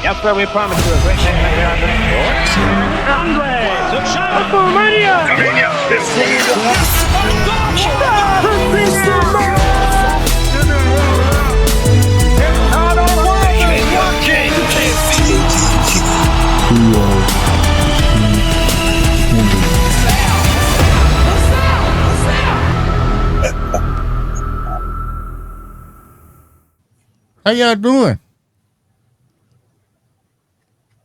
Yes, sir, we promise you a great night right here on the How y'all doing?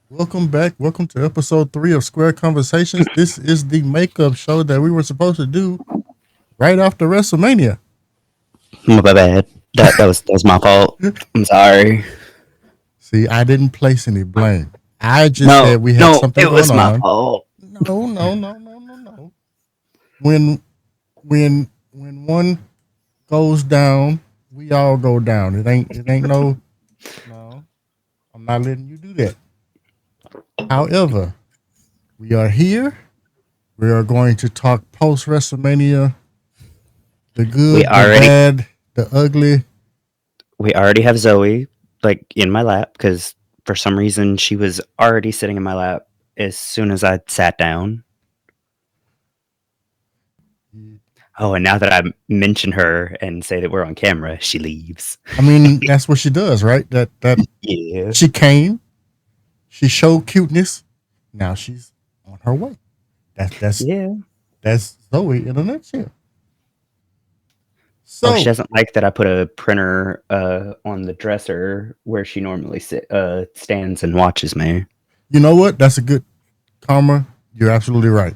Welcome back. Welcome to episode 3 of Square Conversations. This is the makeup show that we were supposed to do right after WrestleMania. My bad. That was my fault. I'm sorry. See, I didn't place any blame. I just said we had something going on. It was my fault. No. When one goes down, we all go down. It ain't no. I'm not letting you do that. However, we are here. We are going to talk post WrestleMania. The good, the bad, the ugly. We already have Zoe in my lap because for some reason she was already sitting in my lap as soon as I sat down. Oh, and now that I mention her and say that we're on camera, she leaves. I mean, that's what she does, right? That yeah. She came, she showed cuteness. Now she's on her way. That's Zoe in a nutshell. So she doesn't like that I put a printer on the dresser where she normally stands and watches me. You know what? That's a good karma. You're absolutely right.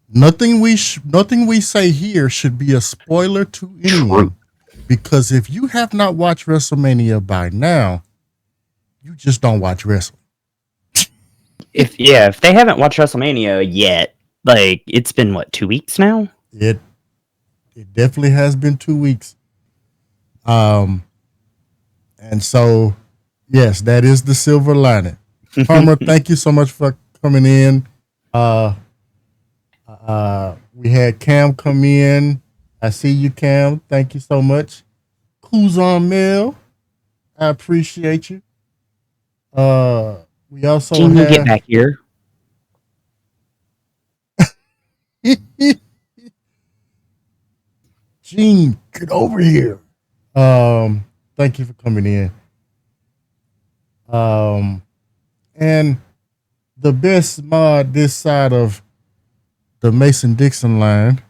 Nothing we say here should be a spoiler to anyone. True. Because if you have not watched WrestleMania by now, you just don't watch wrestling. If they haven't watched WrestleMania yet, it's been 2 weeks now? It definitely has been 2 weeks. And so yes, that is the silver lining. Karma, thank you so much for coming in. We had Cam come in. I see you, Cam. Thank you so much. Kuzan Mel, I appreciate you. We also Can you get back here? Gene, get over here. Thank you for coming in. And the best mod this side of the Mason-Dixon line,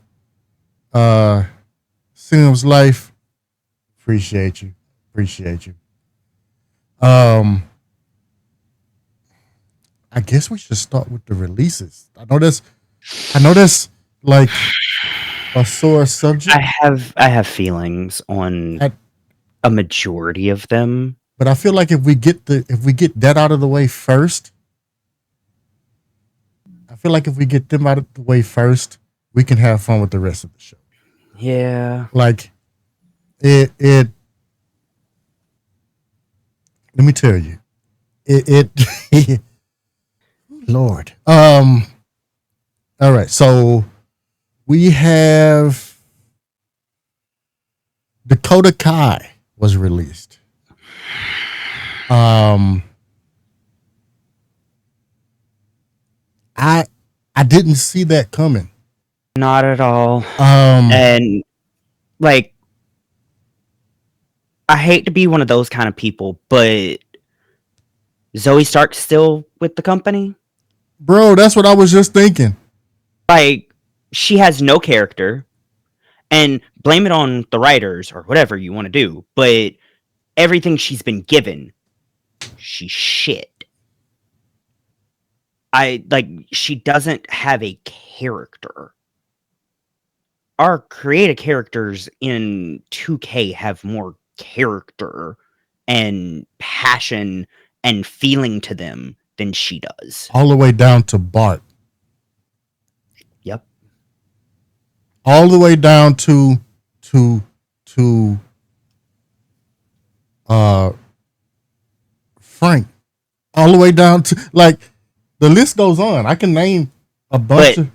Sims Life, appreciate you. I guess we should start with the releases. I know that's like a sore subject. I have feelings on a majority of them, but I feel like if we get that out of the way first, them out of the way first, we can have fun with the rest of the show. Yeah. It let me tell you. It Lord. All right. So we have Dakota Kai was released. I didn't see that coming. Not at all. And I hate to be one of those kind of people, but Zoe Stark's still with the company? Bro, that's what I was just thinking. She has no character, and blame it on the writers or whatever you want to do, but everything she's been given, she's shit. She doesn't have a character. Our creative characters in 2K have more character and passion and feeling to them than she does. All the way down to Bart. Yep. All the way down to Frank. All the way down to the list goes on. I can name a bunch of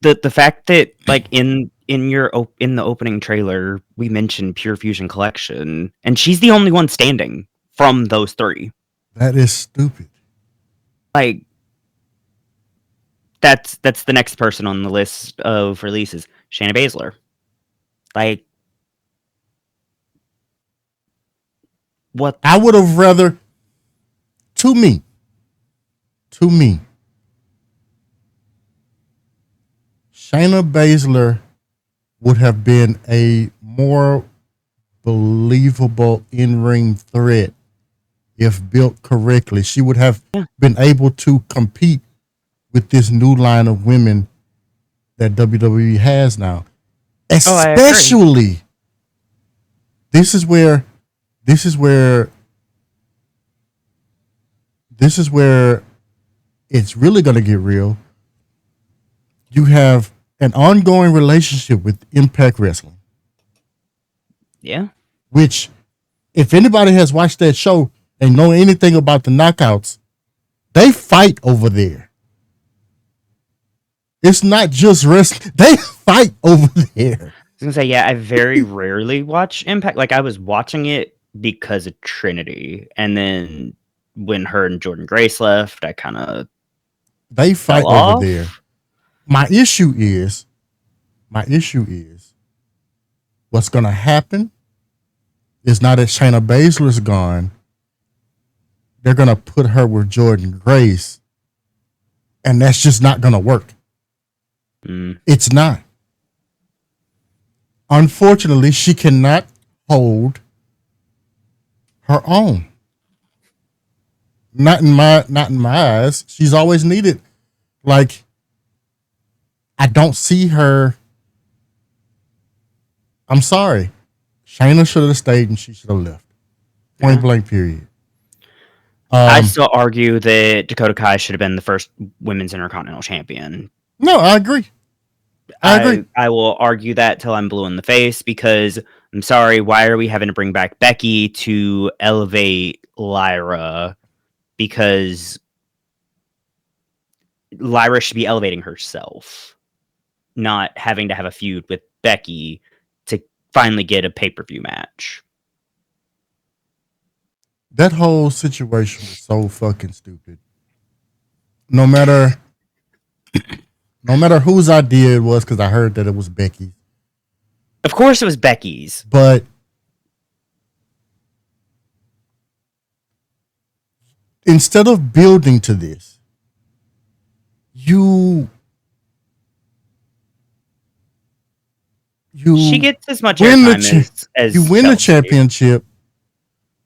the fact that in the opening trailer we mentioned Pure Fusion Collection, and she's the only one standing from those three. That is stupid. Like, that's the next person on the list of releases, Shayna Baszler. Like, what? I would have rather, to me, Shayna Baszler would have been a more believable in-ring threat if built correctly. She would have been able to compete with this new line of women that WWE has now. Especially, this is where it's really going to get real. You have an ongoing relationship with Impact Wrestling. Yeah. Which, if anybody has watched that show and know anything about the Knockouts, they fight over there. It's not just wrestling. They fight over there. I was gonna say, yeah, I very rarely watch Impact. Like, I was watching it because of Trinity, and then when her and Jordan Grace left, I kind of they fight over there. My issue is what's gonna happen is now that Shayna Baszler's gone, they're gonna put her with Jordan Grace, and that's just not gonna work. It's not. Unfortunately, she cannot hold her own. Not in my eyes. She's always needed. Like, I don't see her. I'm sorry. Shayna should have stayed and she should have left. Point blank, period. I still argue that Dakota Kai should have been the first women's Intercontinental Champion. No, I agree. I agree. I will argue that till I'm blue in the face, because I'm sorry, why are we having to bring back Becky to elevate Lyra? Because Lyra should be elevating herself, not having to have a feud with Becky to finally get a pay-per-view match. That whole situation was so fucking stupid. No matter whose idea it was, because I heard that it was Becky's. Of course it was Becky's. But instead of building to this, she gets as much airtime as you win Chelsea. the championship,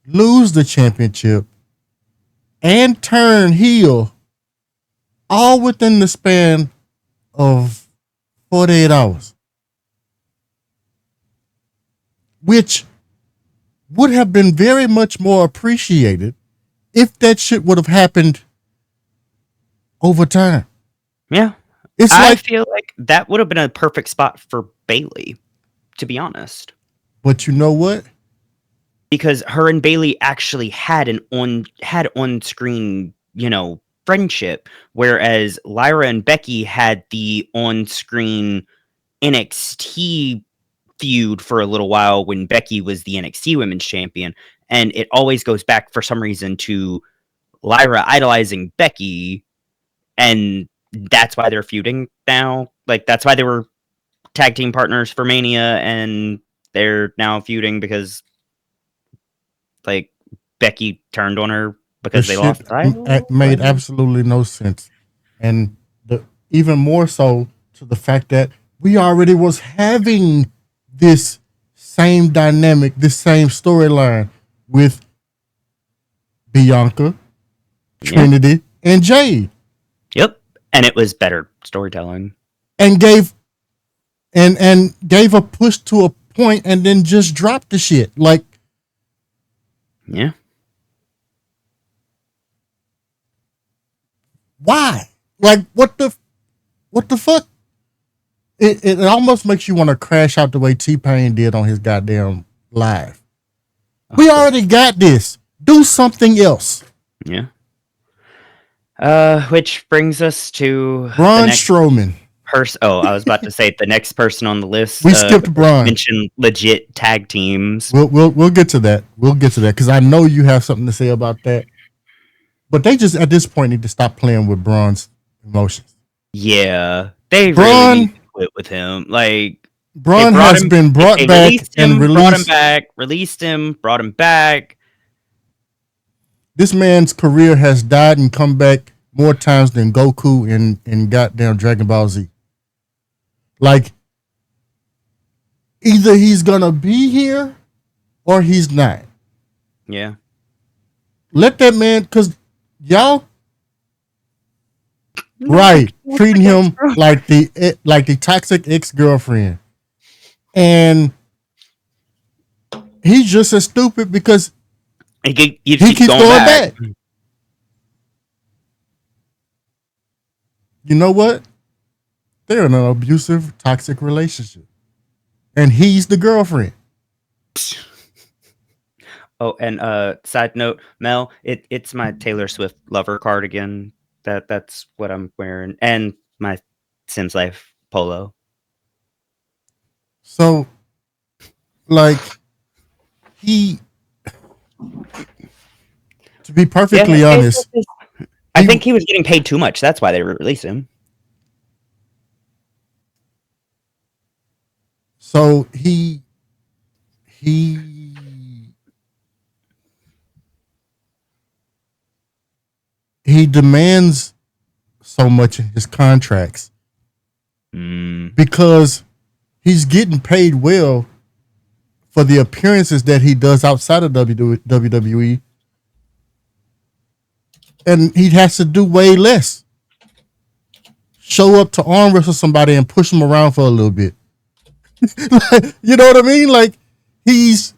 lose the championship, and turn heel, all within the span of 48 hours, which would have been very much more appreciated if that shit would have happened over time. Yeah. I feel like that would have been a perfect spot for Bayley, to be honest. But you know what? Because her and Bayley actually had on-screen, friendship, whereas Lyra and Becky had the on-screen NXT feud for a little while when Becky was the NXT Women's Champion, and it always goes back for some reason to Lyra idolizing Becky, and that's why they're feuding now. Like, that's why they were tag team partners for Mania, and they're now feuding because, like, Becky turned on her because they lost the title. Made absolutely no sense. And even more so to the fact that we already was having this same dynamic, this same storyline with Bianca, Trinity, and Jade. Yep. And it was better storytelling. And gave a push to a point and then just dropped the shit. Like, yeah. Why? Like, what the fuck? It almost makes you want to crash out the way T-Pain did on his goddamn live. We already got this. Do something else. Yeah. Which brings us to Braun Strowman. I was about to say the next person on the list. We skipped Braun. Mention legit tag teams. We'll get to that. We'll get to that because I know you have something to say about that. But they just at this point need to stop playing with Braun's emotions. Yeah, they Braun, really need to quit with him. Like Braun has been brought back and released. Brought him back, released him, brought him back. This man's career has died and come back more times than Goku in goddamn Dragon Ball Z. Like, either he's gonna be here or he's not. Yeah. Let that man, because y'all right treating him like the toxic ex-girlfriend, and he's just as stupid because he keeps going back. You know what? They're in an abusive, toxic relationship, and he's the girlfriend. Oh, and side note, Mel, it's my Taylor Swift lover cardigan. That's what I'm wearing, and my Sims Life polo. So, like, to be perfectly honest, I think he was getting paid too much. That's why they released him. So he demands so much in his contracts because he's getting paid well for the appearances that he does outside of WWE, and he has to do way less. Show up to arm wrestle somebody and push him around for a little bit. You know what I mean? Like, he's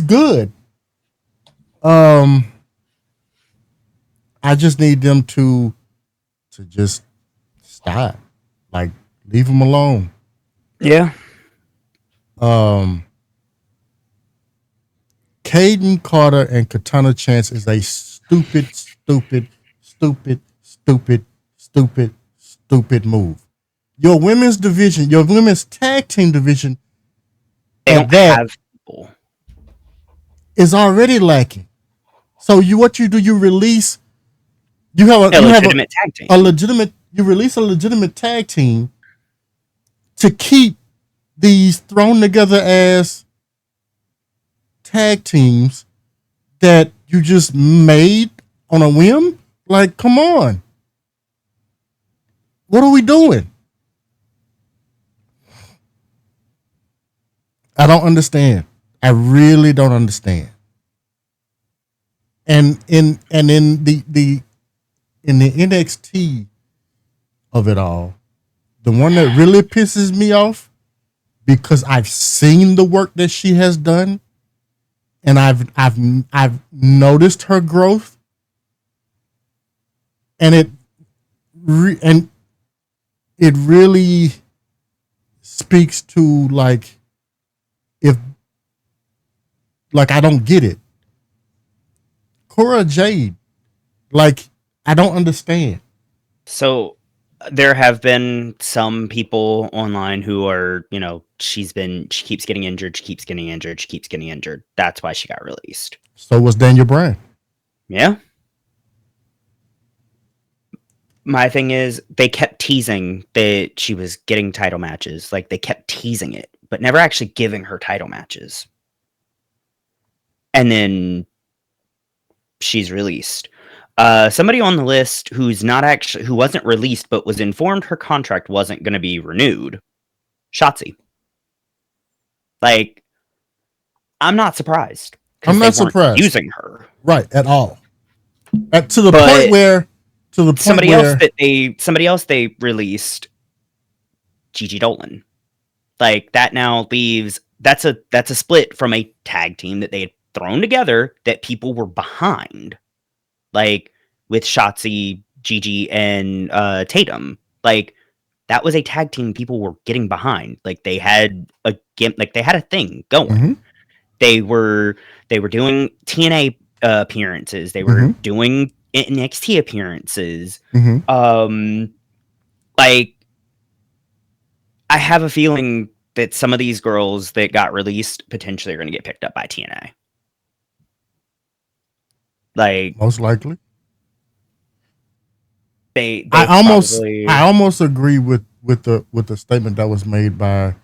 good. I just need them to just stop. Like, leave him alone. Yeah. Caden Carter and Katana Chance is a stupid move. Your women's division, your women's tag team division, they don't have people, is already lacking. So you release. You have a legitimate tag team. You release a legitimate tag team to keep these thrown together as tag teams that you just made on a whim. Like, come on. What are we doing? I don't understand. I really don't understand. And in the NXT of it all, the one that really pisses me off, because I've seen the work that she has done, and I've noticed her growth, and it really speaks to like I don't get it. Cora Jade, like, I don't understand. So there have been some people online who are, she keeps getting injured. That's why she got released. So was Daniel Bryan. Yeah. My thing is, they kept teasing that she was getting title matches. Like, they kept teasing it, but never actually giving her title matches. And then she's released. Somebody on the list who wasn't released, but was informed her contract wasn't going to be renewed. Shotzi. Like, I'm not surprised. I'm not surprised using her right at all. To the point where somebody else they released, Gigi Dolan. Like, that now leaves. That's a split from a tag team that they had thrown together that people were behind, like with Shotzi, Gigi, and Tatum. Like, that was a tag team people were getting behind. Like, they had a thing going. Mm-hmm. They were doing TNA appearances. They were doing NXT appearances. Mm-hmm. Like, I have a feeling that some of these girls that got released potentially are going to get picked up by TNA. Like, Most likely. they I probably. almost agree with the statement that was made by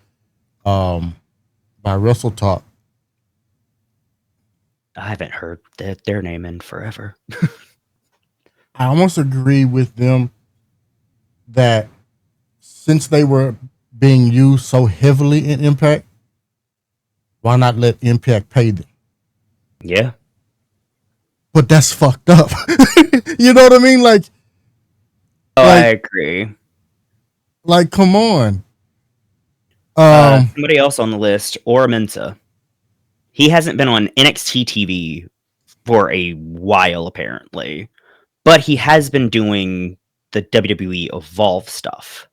Russell Talk. I haven't heard their name in forever. I almost agree with them that since they were being used so heavily in Impact, why not let Impact pay them? Yeah. But that's fucked up. You know what I mean? Like, I agree. Like, come on. Somebody else on the list, Ora Mensa. He hasn't been on NXT TV for a while, apparently, but he has been doing the WWE Evolve stuff.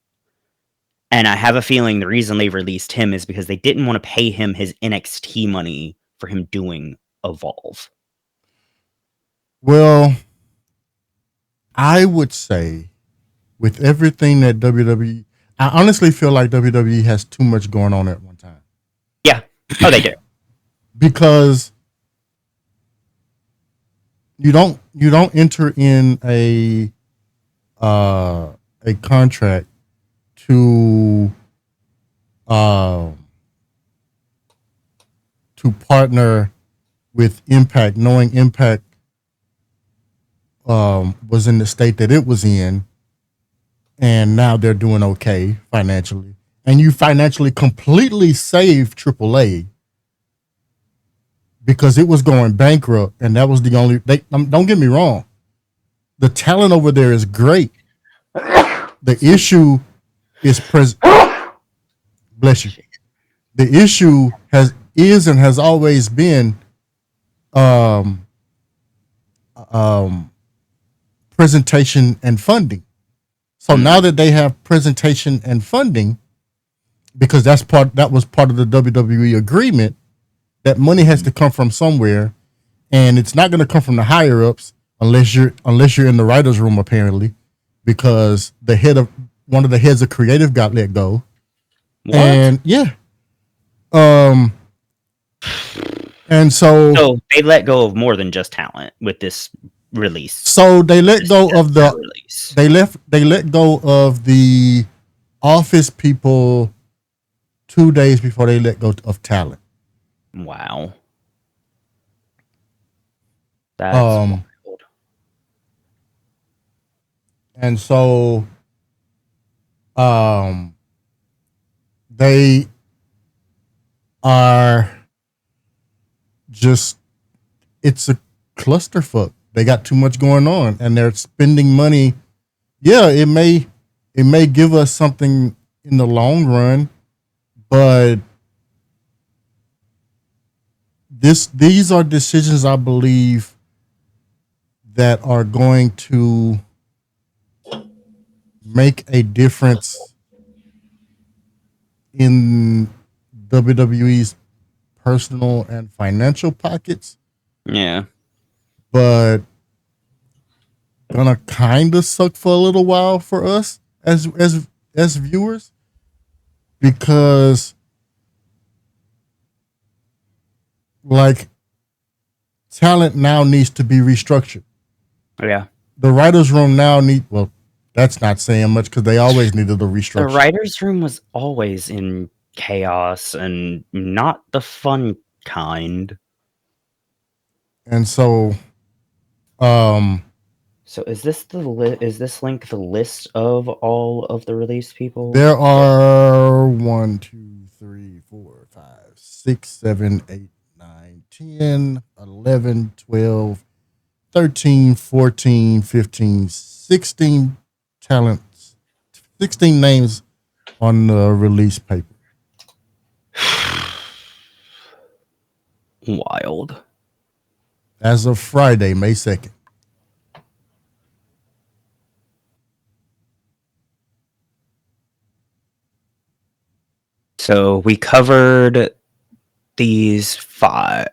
And I have a feeling the reason they released him is because they didn't want to pay him his NXT money for him doing Evolve. Well, I would say with everything that WWE, I honestly feel like WWE has too much going on at one time. Yeah. Oh, they do. Because you don't enter in a contract to partner with Impact, knowing Impact was in the state that it was in, and now they're doing okay financially, and you financially completely saved AAA because it was going bankrupt, and that was the only. Don't get me wrong, the talent over there is great. The issue is bless you. The issue has always been presentation and funding. So now that they have presentation and funding, because that was part of the WWE agreement, that money has to come from somewhere, and it's not going to come from the higher ups unless you're in the writers' room, apparently, because one of the heads of creative got let go. What? And yeah, and so they let go of more than just talent with this release. So they let go of the release. They let go of the office people 2 days before they let go of talent. Wow. That's wild. And so they are just, it's a clusterfuck. They got too much going on, and they're spending money. Yeah, it may give us something in the long run, but these are decisions, I believe, that are going to make a difference in WWE's personal and financial pockets. Yeah. But gonna kind of suck for a little while for us as viewers, because like talent now needs to be restructured. Yeah. The writers' room now that's not saying much because they always needed a restructure. The writers' room was always in chaos and not the fun kind. And so so is this is this link the list of all of the release people? There are 1, 2, 3, 4, 5, 6, 7, 8, 9, 10, 11, 12, 13, 14, 15, 16 talents, 16 names on the release paper. Wild. As of Friday, May 2nd. So we covered these five.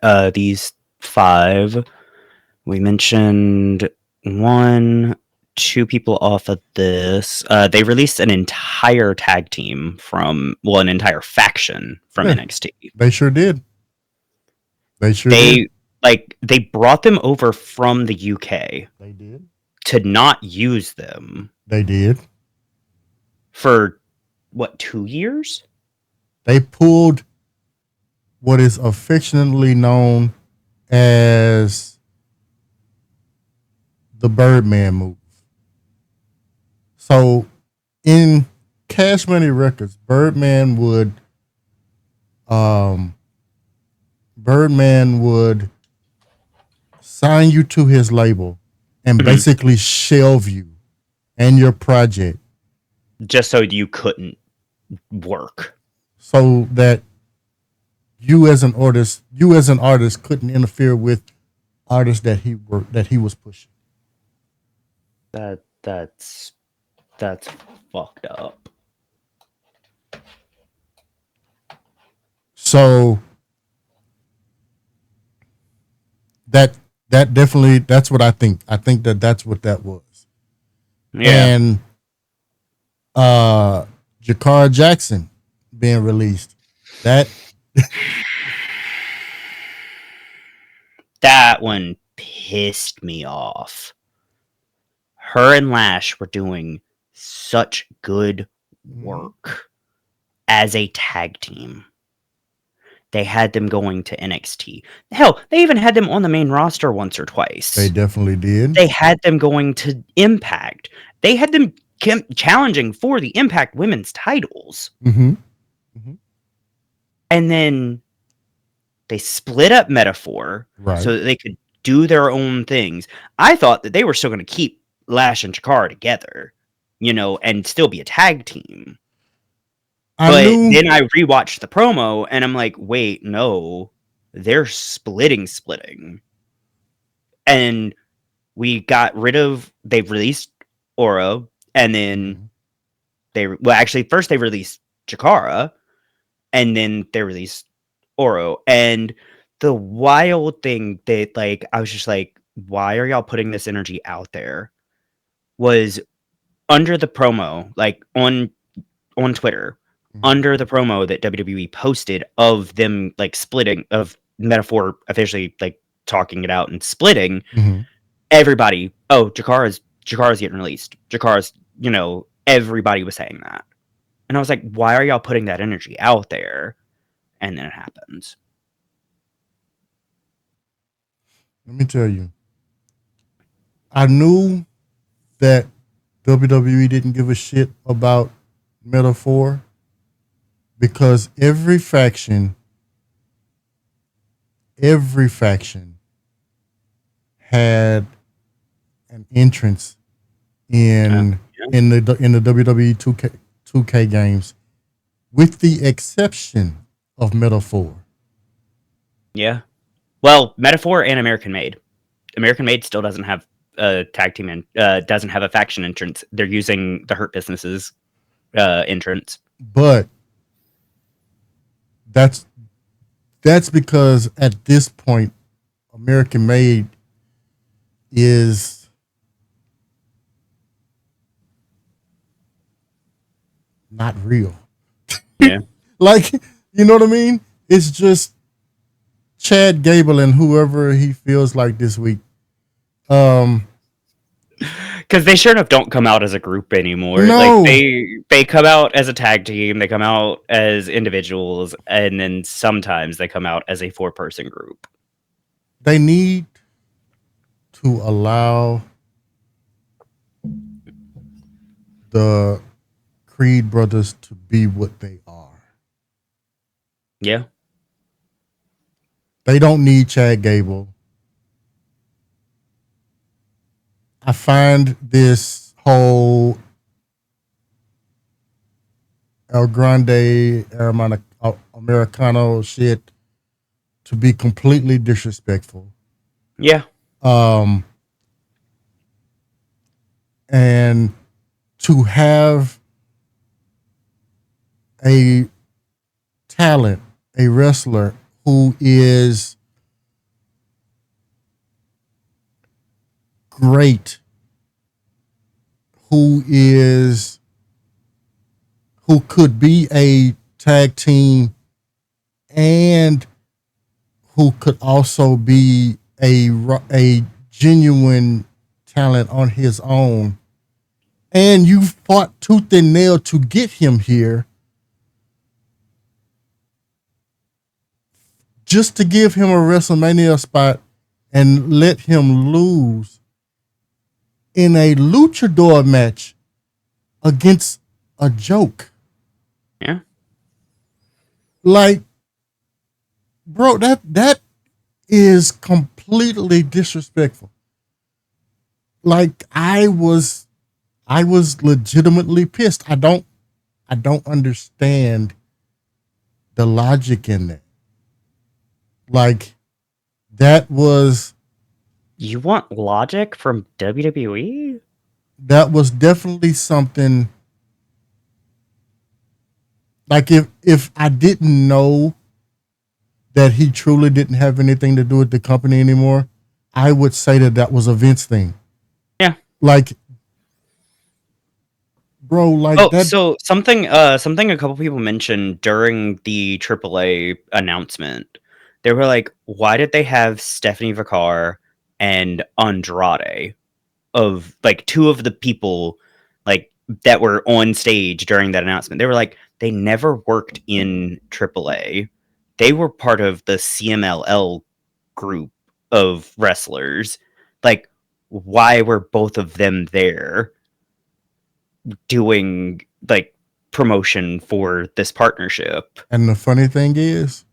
We mentioned 1, two people off of this. They released an entire tag team an entire faction from Yeah. NXT. They sure did. They sure did. They brought them over from the UK They did. to not use them They did. for what, 2 years? They pulled what is affectionately known as the Birdman move. So in Cash Money Records, Birdman would sign you to his label and basically shelve you and your project Just so you couldn't work. so that you as an artist couldn't interfere with artists that he was pushing. That's fucked up. So that definitely, that's what I think. I think that's what that was. Yeah. And Jakar Jackson being released. That one pissed me off. Her and Lash were doing such good work as a tag team. They had them going to NXT. Hell, they even had them on the main roster once or twice. they definitely did. They had them going to Impact. They had them challenging for the Impact Women's titles. Mm-hmm. And then they split up Metaphor so that they could do their own things. I thought that they were still going to keep Lash and Chikara together, and still be a tag team. Then I rewatched the promo and I'm like, wait, no, they're splitting. And we got rid of, they released Oro, and then first they released Chikara, and then they released Oro. And the wild thing that, I was just like, why are y'all putting this energy out there? Was under the promo, on Twitter, under the promo that WWE posted of them splitting, of Metaphor officially talking it out and splitting, everybody, Jakara's getting released. Jakara's, everybody was saying that. And I was like, why are y'all putting that energy out there? And then it happens. Let me tell you, I knew that WWE didn't give a shit about Metaphor because every faction had an entrance in the WWE 2K games, with the exception of Metaphor. Yeah. Well, Metaphor and American Made. American Made still doesn't have a tag team and doesn't have a faction entrance. They're using the Hurt Businesses entrance. But that's because at this point, American Made is not real. Yeah. You know what I mean? It's just Chad Gable and whoever he feels like this week. Because they sure enough don't come out as a group anymore. No. They come out as a tag team, they come out as individuals, and then sometimes they come out as a 4-person group. They need to allow the Creed brothers to be what they are. Yeah. They don't need Chad Gable. I find this whole El Grande Americano shit to be completely disrespectful. Yeah. And to have a talent, a wrestler who is great who could be a tag team and who could also be a genuine talent on his own. And you fought tooth and nail to get him here, just to give him a WrestleMania spot and let him lose in a luchador match against a joke. Yeah. Like, bro, that is completely disrespectful. Like, I was legitimately pissed. I don't understand the logic in that. Like, that was You want logic from WWE? definitely something. Like, if I didn't know that he truly didn't have anything to do with the company anymore, I would say that was a Vince thing. Yeah. Like, bro, like Oh, that. so something a couple people mentioned during the AAA announcement. They were like, why did they have Stephanie Vicar and Andrade of like two of the people like that were on stage during that announcement? They were like, they never worked in AAA. They were part of the CMLL group of wrestlers. Like, why were both of them there doing like promotion for this partnership? And the funny thing is,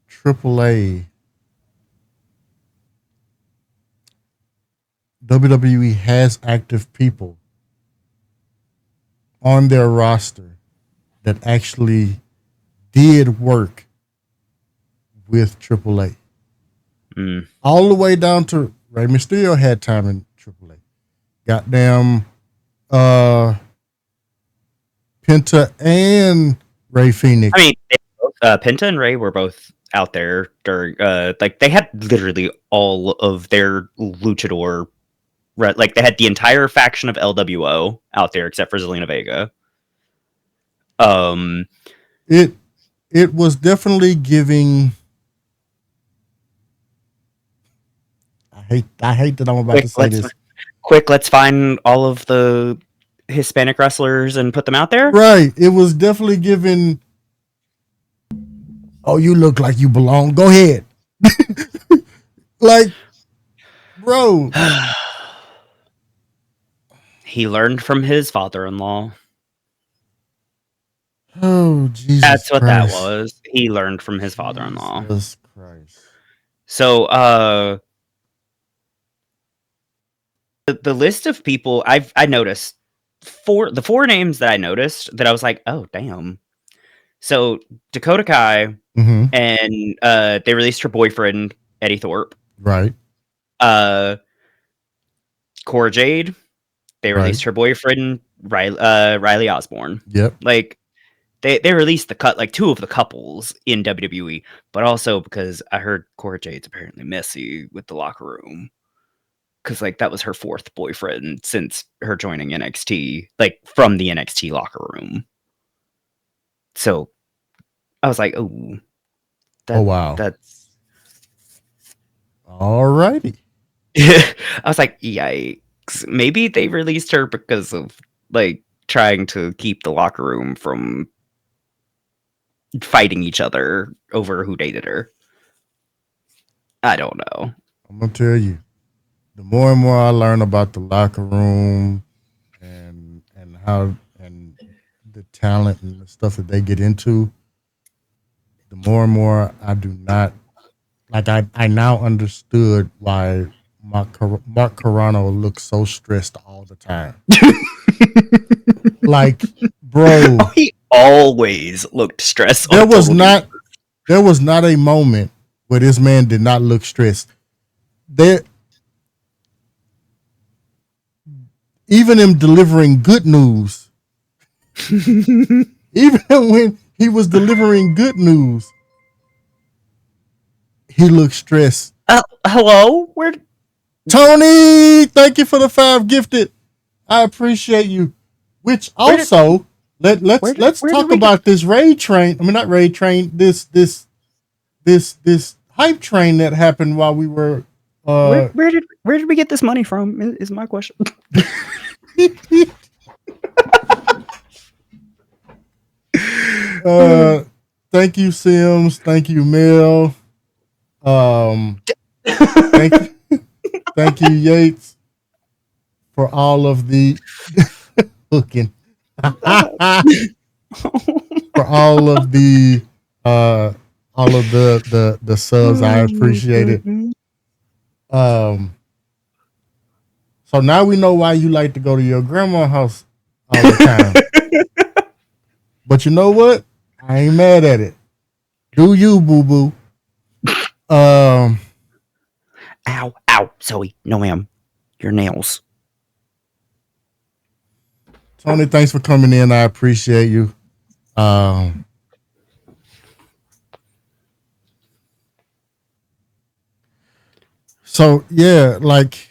AAA, WWE has active people on their roster that actually did work with AAA. Mm. All the way down to Rey Mysterio had time in AAA. Goddamn, Penta and Ray Phoenix. I mean, Penta and Ray were both out there during, like they had literally all of their luchador, like they had the entire faction of LWO out there except for Zelina Vega. It was definitely giving. I hate that I'm about to say this. Let's find all of the Hispanic wrestlers and put them out there. Right. It was definitely giving. Oh, you look like you belong. Go ahead. Like, bro. He learned from his father-in-law. Oh, Jesus That's what Christ. that was. He learned from his father-in-law. Jesus Christ. So, the list of people I noticed the four names that I noticed that I was like, oh damn. So Dakota Kai, Mm-hmm. and they released her boyfriend Eddie Thorpe. Right. Cora Jade, they released her boyfriend Riley Osborne. Yep. Like they released like two of the couples in WWE, but also because I heard Cora Jade's apparently messy with the locker room. Because like that was her fourth boyfriend since her joining NXT, like from the NXT locker room. So I was like, oh, wow. That's alrighty. I was like, yikes. Maybe they released her because of like trying to keep the locker room from fighting each other over who dated her. I don't know. I'm gonna tell you, the more and more I learn about the locker room and how and the talent and the stuff that they get into, the more and more I do not like. I now understood why Mark Carrano looks so stressed all the time. Like, bro, he always looked stressed. There was not a moment where this man did not look stressed. Even him delivering good news, even when he was delivering good news, he looked stressed. Hello? Where? Tony, thank you for the 5 gifted. I appreciate you. Which also, let's where did talk we go? about this raid train. I mean, not raid train. This hype train that happened while we were. Where did we get this money from? Is my question. Thank you, Sims. Thank you, Mel. Thank you, Yates, for all of the hooking. For all of the subs. I appreciate it. So now we know why you like to go to your grandma's house all the time. But you know what? I ain't mad at it. Do you, boo boo? Ow, Zoe. No, ma'am. Your nails. Tony, thanks for coming in. I appreciate you. So yeah, like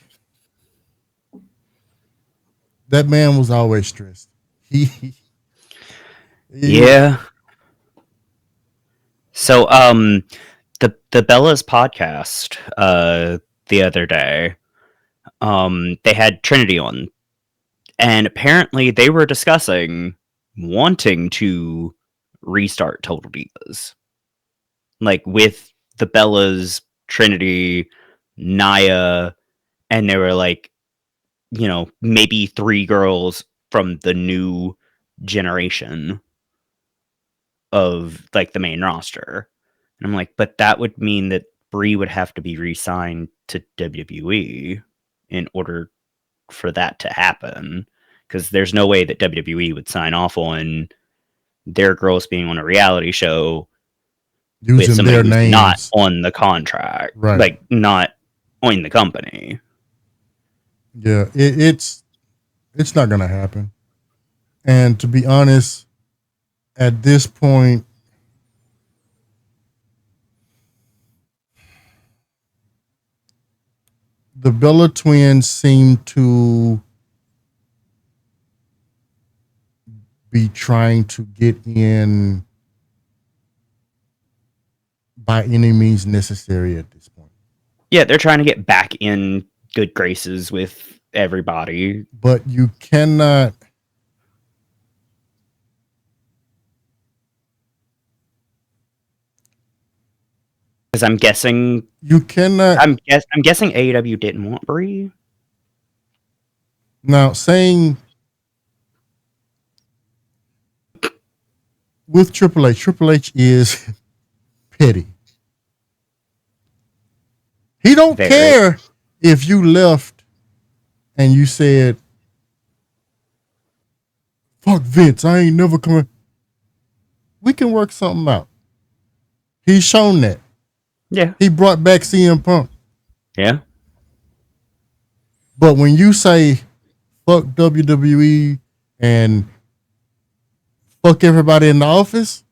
that man was always stressed. Yeah. So, the Bella's podcast, the other day, they had Trinity on, and apparently they were discussing wanting to restart Total Divas, like with the Bellas, Trinity, Naya, and they were like, maybe 3 girls from the new generation of like the main roster. And I'm like, but that would mean that Brie would have to be re-signed to WWE in order for that to happen. Because there's no way that WWE would sign off on their girls being on a reality show with using somebody their who's names. not on the contract, Right. like not on the company. Yeah, it's not gonna happen. And to be honest, at this point, the Bella twins seem to be trying to get in by any means necessary at this point. Yeah, they're trying to get back in good graces with everybody. But you cannot. Because I'm guessing You cannot. I'm guessing AEW didn't want Brie. Now, saying with Triple H is petty. He don't care if you left and you said, fuck Vince, I ain't never coming. We can work something out. He's shown that. Yeah. He brought back CM Punk. Yeah. But when you say fuck WWE and fuck everybody in the office,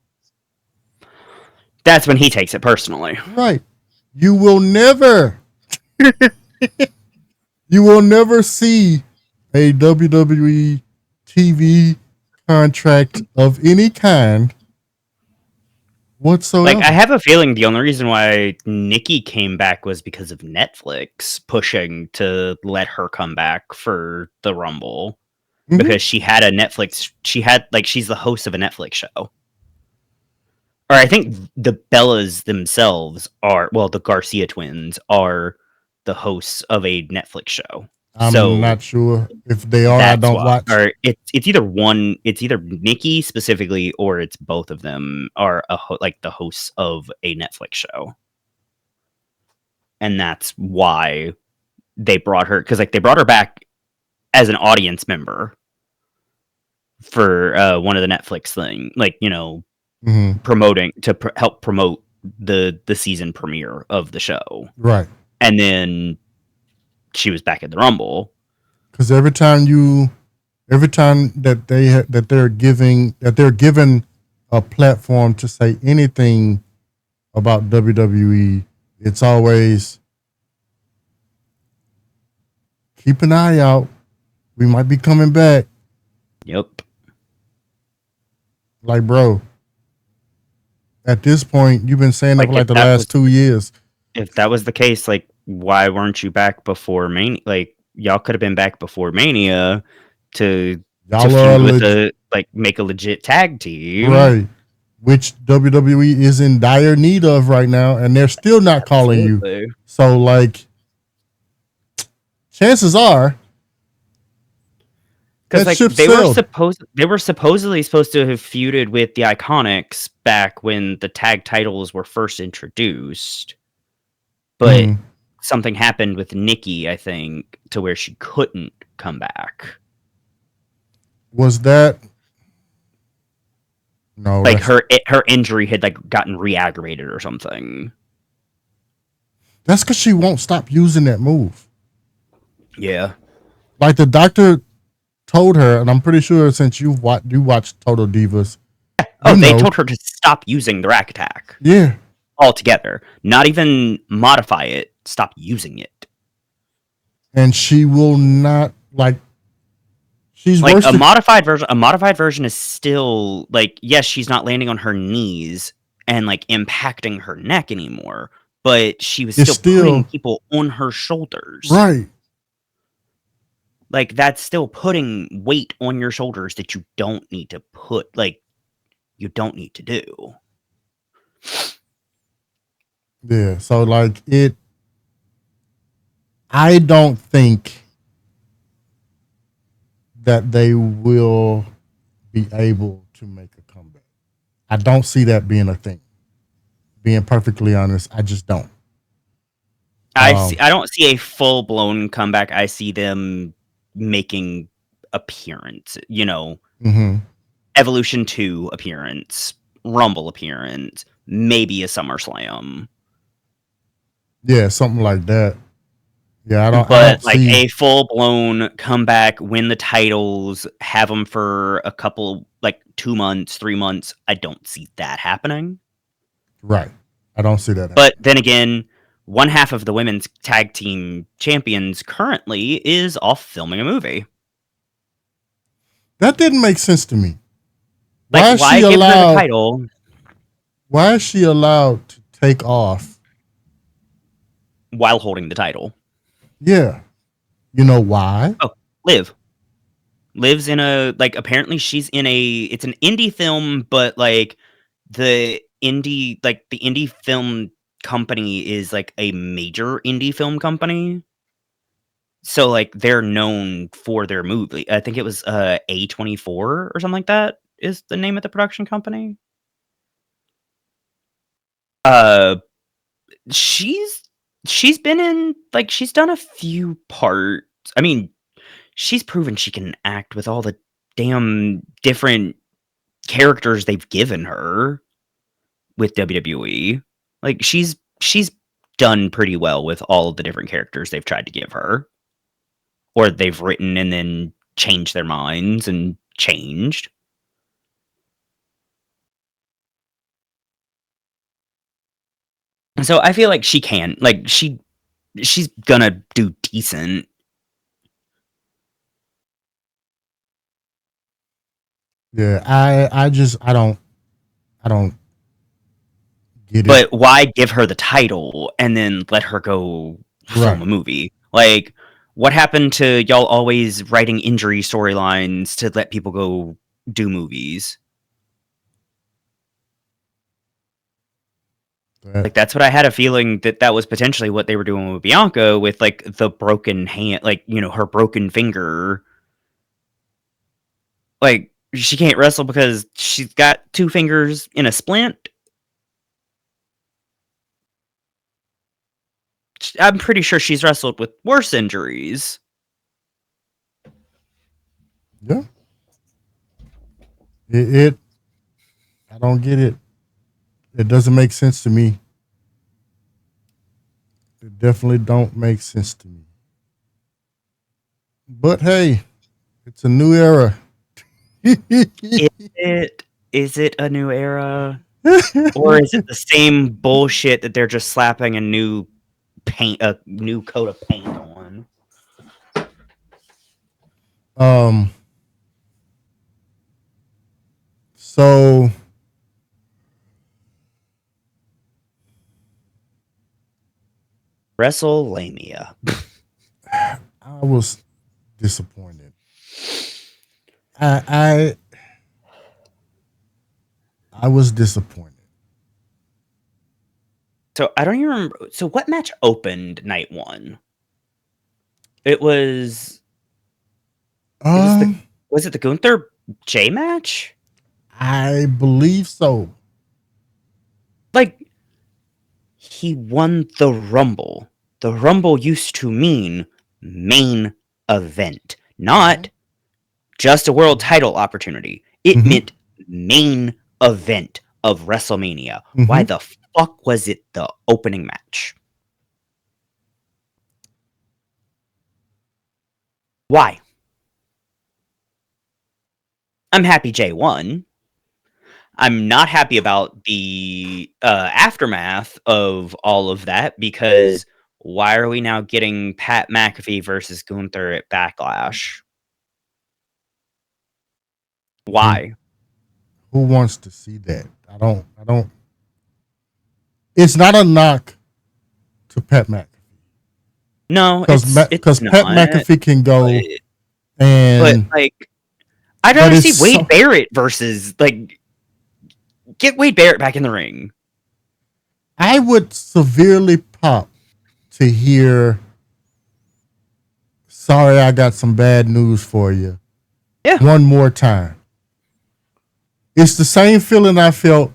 that's when he takes it personally. Right. You will never see a WWE TV contract of any kind whatsoever. Like, I have a feeling the only reason why Nikki came back was because of Netflix pushing to let her come back for the Rumble. Mm-hmm. Because she had a Netflix, she's the host of a Netflix show. Or I think the Bellas themselves the Garcia twins are the hosts of a Netflix show. I'm not sure if they are. I don't watch. Or it's either Nikki specifically, or it's both of them are the hosts of a Netflix show, and that's why they brought her, because they brought her back as an audience member for one of the Netflix thing, promoting to help promote the season premiere of the show, right? And then she was back at the Rumble. Because every time that they're given a platform to say anything about WWE, it's always keep an eye out. We might be coming back. Yep. Like, bro, at this point, you've been saying that Like, for like if the that last was 2 years. if that was the case, like, why weren't you back before Mania? Like, y'all could have been back before Mania to Y'all are feud with the like make a legit tag team. right, which WWE is in dire need of right now, and they're still not calling you. Absolutely. So, like, chances are Because that like ship they were sailed. supposedly supposed to have feuded with the Iconics back when the tag titles were first introduced, but something happened with Nikki, I think, to where she couldn't come back. Was that no? Like That's her injury had like gotten re-aggravated or something. because she won't stop using that move. Yeah. Like the doctor told her, and I'm pretty sure since you watched Total Divas, Oh, you they know, told her to stop using the rack attack yeah, altogether. Not even modify it. Stop using it. and she will not like. She's Like worse a than modified version is still like, yes, she's not landing on her knees and like impacting her neck anymore, but she was it's still putting still people on her shoulders. right. Like that's still putting weight on your shoulders that you don't need to put, like you don't need to do. Yeah, so like it. I don't think that they will be able to make a comeback. I don't see that being a thing. Being perfectly honest, I just don't. I don't see a full blown comeback. I see them making appearance, Mm-hmm. Evolution 2 appearance, Rumble appearance, maybe a SummerSlam. Yeah, something like that. Yeah, I But don't like see a full blown comeback, win the titles, have them for a couple, like 2 months, 3 months. I don't see that happening. right. I don't see that. But then again, one half of the women's tag team champions currently is off filming a movie. That didn't make sense to me. Like, Why is why she give her the allowed? title? Why is she allowed to take off? While holding the title. Yeah, you know why? Oh, Liv. Liv's in a, like, apparently she's in it's an indie film, but, like, the indie film company is, like, a major indie film company. So, like, they're known for their movie. I think it was, A24 or something like that is the name of the production company. Uh, she's been in, like, she's done a few parts. I mean, she's proven she can act with all the damn different characters they've given her with WWE. Like she's done pretty well with all of the different characters they've tried to give her, or they've written and then changed their minds and changed. So I feel like she can, like she's gonna do decent. Yeah, I don't get it. But why give her the title and then let her go film Right. a movie? Like, what happened to y'all always writing injury storylines to let people go do movies? Like, that's what I had a feeling that was potentially what they were doing with Bianca, with like the broken hand, like, her broken finger. Like, she can't wrestle because she's got 2 fingers in a splint. I'm pretty sure she's wrestled with worse injuries. Yeah. It I don't get it. It doesn't make sense to me. It definitely don't make sense to me. But hey, it's a new era. Is it a new era? Or is it the same bullshit that they're just slapping a new coat of paint on? Um. So WrestleMania. I was disappointed. I was disappointed. So I don't even remember. So what match opened night one? It was. It was the. Um, Was it the Gunther J match? I believe so. Like, he won the Rumble. The Rumble used to mean main event, not just a world title opportunity. It Mhm. meant main event of WrestleMania. Why Mhm. the fuck was it the opening match? Why? I'm happy Jay won. I'm not happy about the aftermath of all of that because why are we now getting Pat McAfee versus Gunther at Backlash? Who Why? who wants to see that? I don't. It's not a knock to Pat McAfee No, because it's Pat not. McAfee can But, go but and like, I'd but rather it's see Wade so. Barrett versus like get Wade Barrett back in the ring. I would severely pop to hear. Sorry, I got some bad news for you. Yeah, One more time. It's the same feeling I felt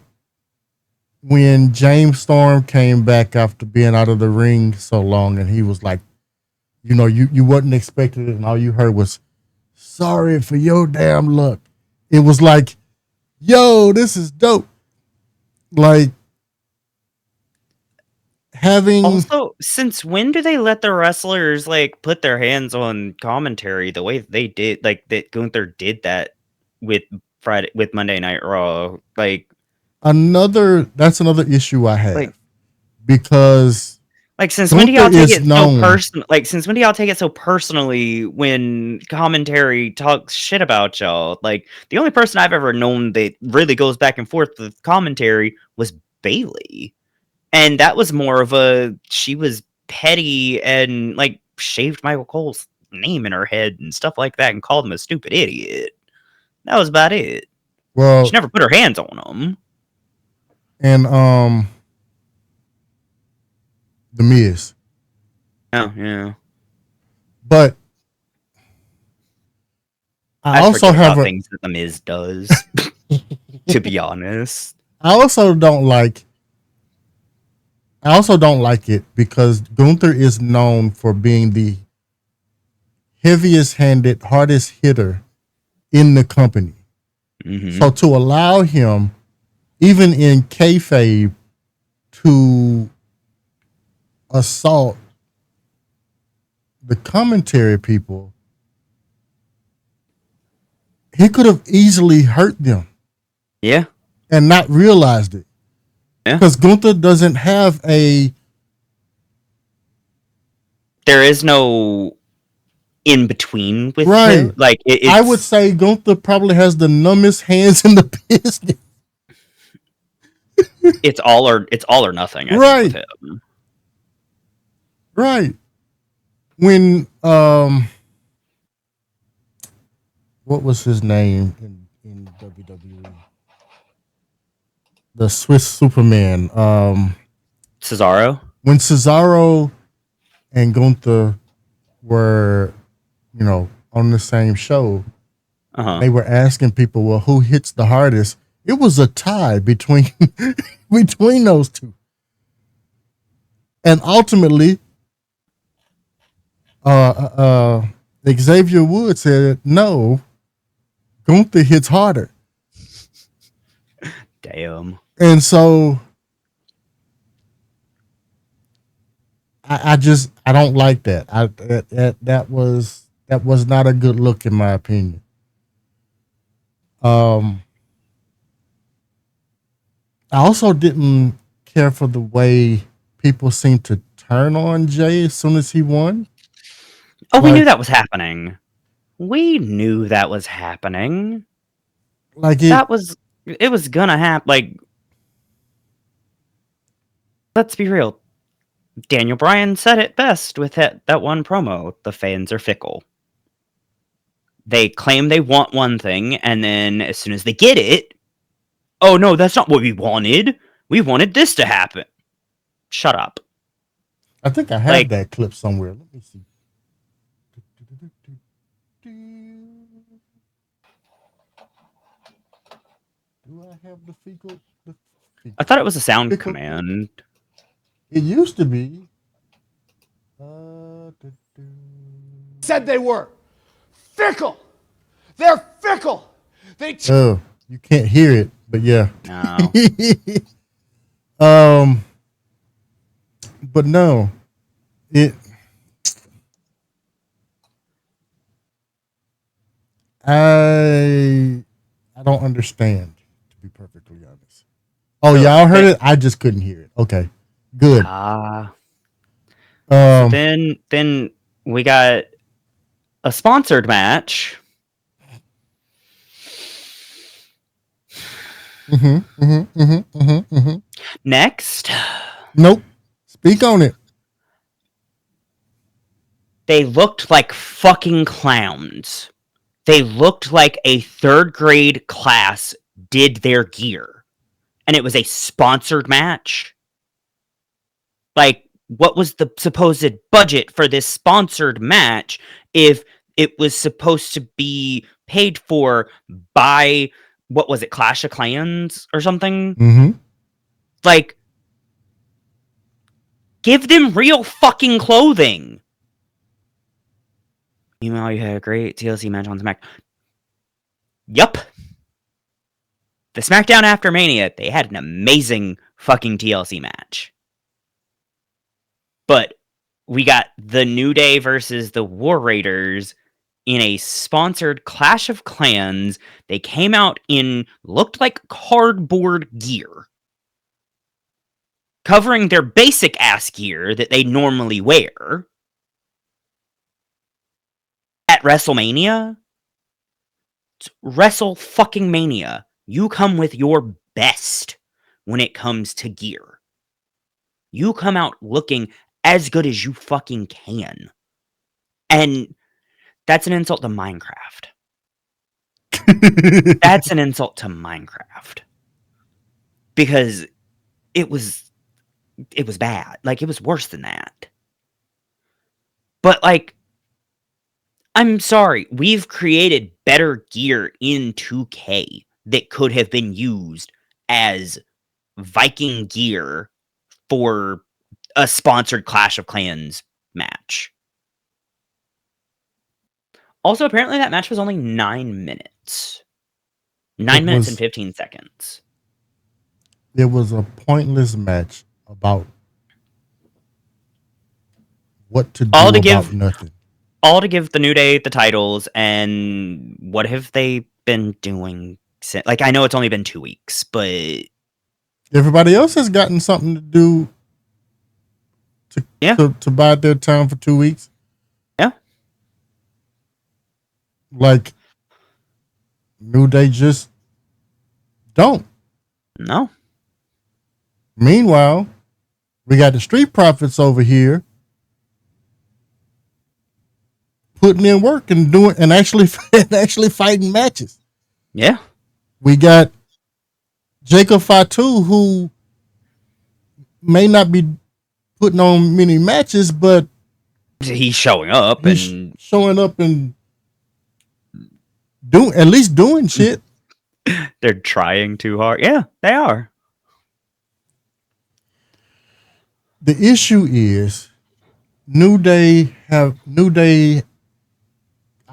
when James Storm came back after being out of the ring so long, and he was like, you wasn't expecting it, and all you heard was sorry for your damn luck. It was like, yo, this is dope. Like having also, since when do they let the wrestlers like put their hands on commentary the way they did? Like that Gunther did that with Monday Night Raw. that's another issue I Like have because since when do Gunther y'all take is it so known. personal? Like since when do y'all take it so personally when commentary talks shit about y'all? Like the only person I've ever known that really goes back and forth with commentary was Bailey. And that was more of she was petty and like shaved Michael Cole's name in her head and stuff like that and called him a stupid idiot. That was about it. She Well, never put her hands on him. and the Miz, Oh yeah. but I I also forget have about a. things that the Miz does, to be honest. I also don't like. I also don't like it because Gunther is known for being the heaviest handed, hardest hitter in the company. Mm-hmm. So to allow him, even in kayfabe, to assault the commentary people, he could have easily hurt them Yeah. and not realized it. Yeah. Because Gunther doesn't have a There is no in between with him. right. Like I would it's say Gunther probably has the numbest hands in the business. it's all or nothing, I think, with Right, him. right. When what was his name in WWE? The Swiss Superman. Cesaro? When Cesaro and Gunther were, on the same show, Uh-huh. they were asking people, well, who hits the hardest? It was a tie between between those two. And ultimately, Xavier Woods said, no, Gunther hits harder. Damn. And so I don't like that. That was not a good look in my opinion. Um, I also didn't care for the way people seemed to turn on Jay as soon as he won. Oh, we knew Like that was happening. We knew that was happening. Like It was gonna happen. Like, let's be real. Daniel Bryan said it best with that one promo. The fans are fickle. They claim they want one thing, and then as soon as they get it, oh no, that's not what we wanted. We wanted this to happen. Shut up. I think I have Like, that clip somewhere. Let me see. Do I have the fecal? I thought it was a sound Fickle. command. It used to be. Said they were fickle. They're fickle. They. Oh, you can't hear it, but yeah. No. But no, it. I don't understand, to be perfectly honest. Oh, y'all heard it? I just couldn't hear it. Okay, good. Then we got a sponsored match. Next, Nope. Speak on it. they looked like fucking clowns. They looked like a third grade class did their gear. And it was a sponsored match. Like, what was the supposed budget for this sponsored match if it was supposed to be paid for by, what was it, Clash of Clans or something? Mm-hmm. Like, give them real fucking clothing. Meanwhile, you had a great TLC match on SmackDown. Yup. The SmackDown after Mania, they had an amazing fucking TLC match. But we got the New Day versus the War Raiders in a sponsored Clash of Clans. They came out in, looked like cardboard gear, covering their basic ass gear that they normally wear. At WrestleMania, it's Wrestle fucking Mania. You come with your best when it comes to gear. You come out looking as good as you fucking can. And that's an insult to Minecraft. That's an insult to Minecraft. Because it was bad. Like, it was worse than that. But, like, I'm sorry, we've created better gear in 2K that could have been used as Viking gear for a sponsored Clash of Clans match. Also, apparently that match was only 9 minutes. 9 minutes and 15 seconds. It was a pointless match about what to do about nothing. All to give the New Day the titles, and what have they been doing since? Like, I know it's only been 2 weeks, but everybody else has gotten something to do to bide their time for 2 weeks. Yeah. Like, New Day just don't. No. Meanwhile, we got the Street Profits over here putting in work and doing and actually fighting matches. Yeah. We got Jacob Fatu, who may not be putting on many matches, but he's showing up and at least doing shit. They're trying too hard. Yeah, they are. The issue is New Day,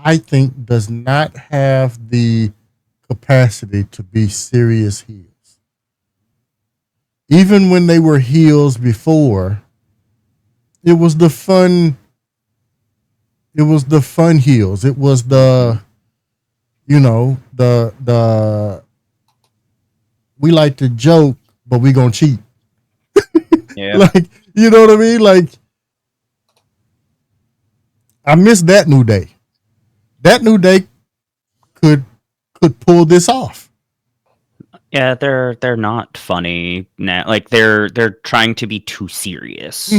I think, does not have the capacity to be serious heels. Even when they were heels before, it was the fun heels. It was the we like to joke, but we gonna cheat. Yeah. Like, you know what I mean? Like, I miss that New Day. that New Day could pull this off. Yeah, they're not funny now. Like they're trying to be too serious,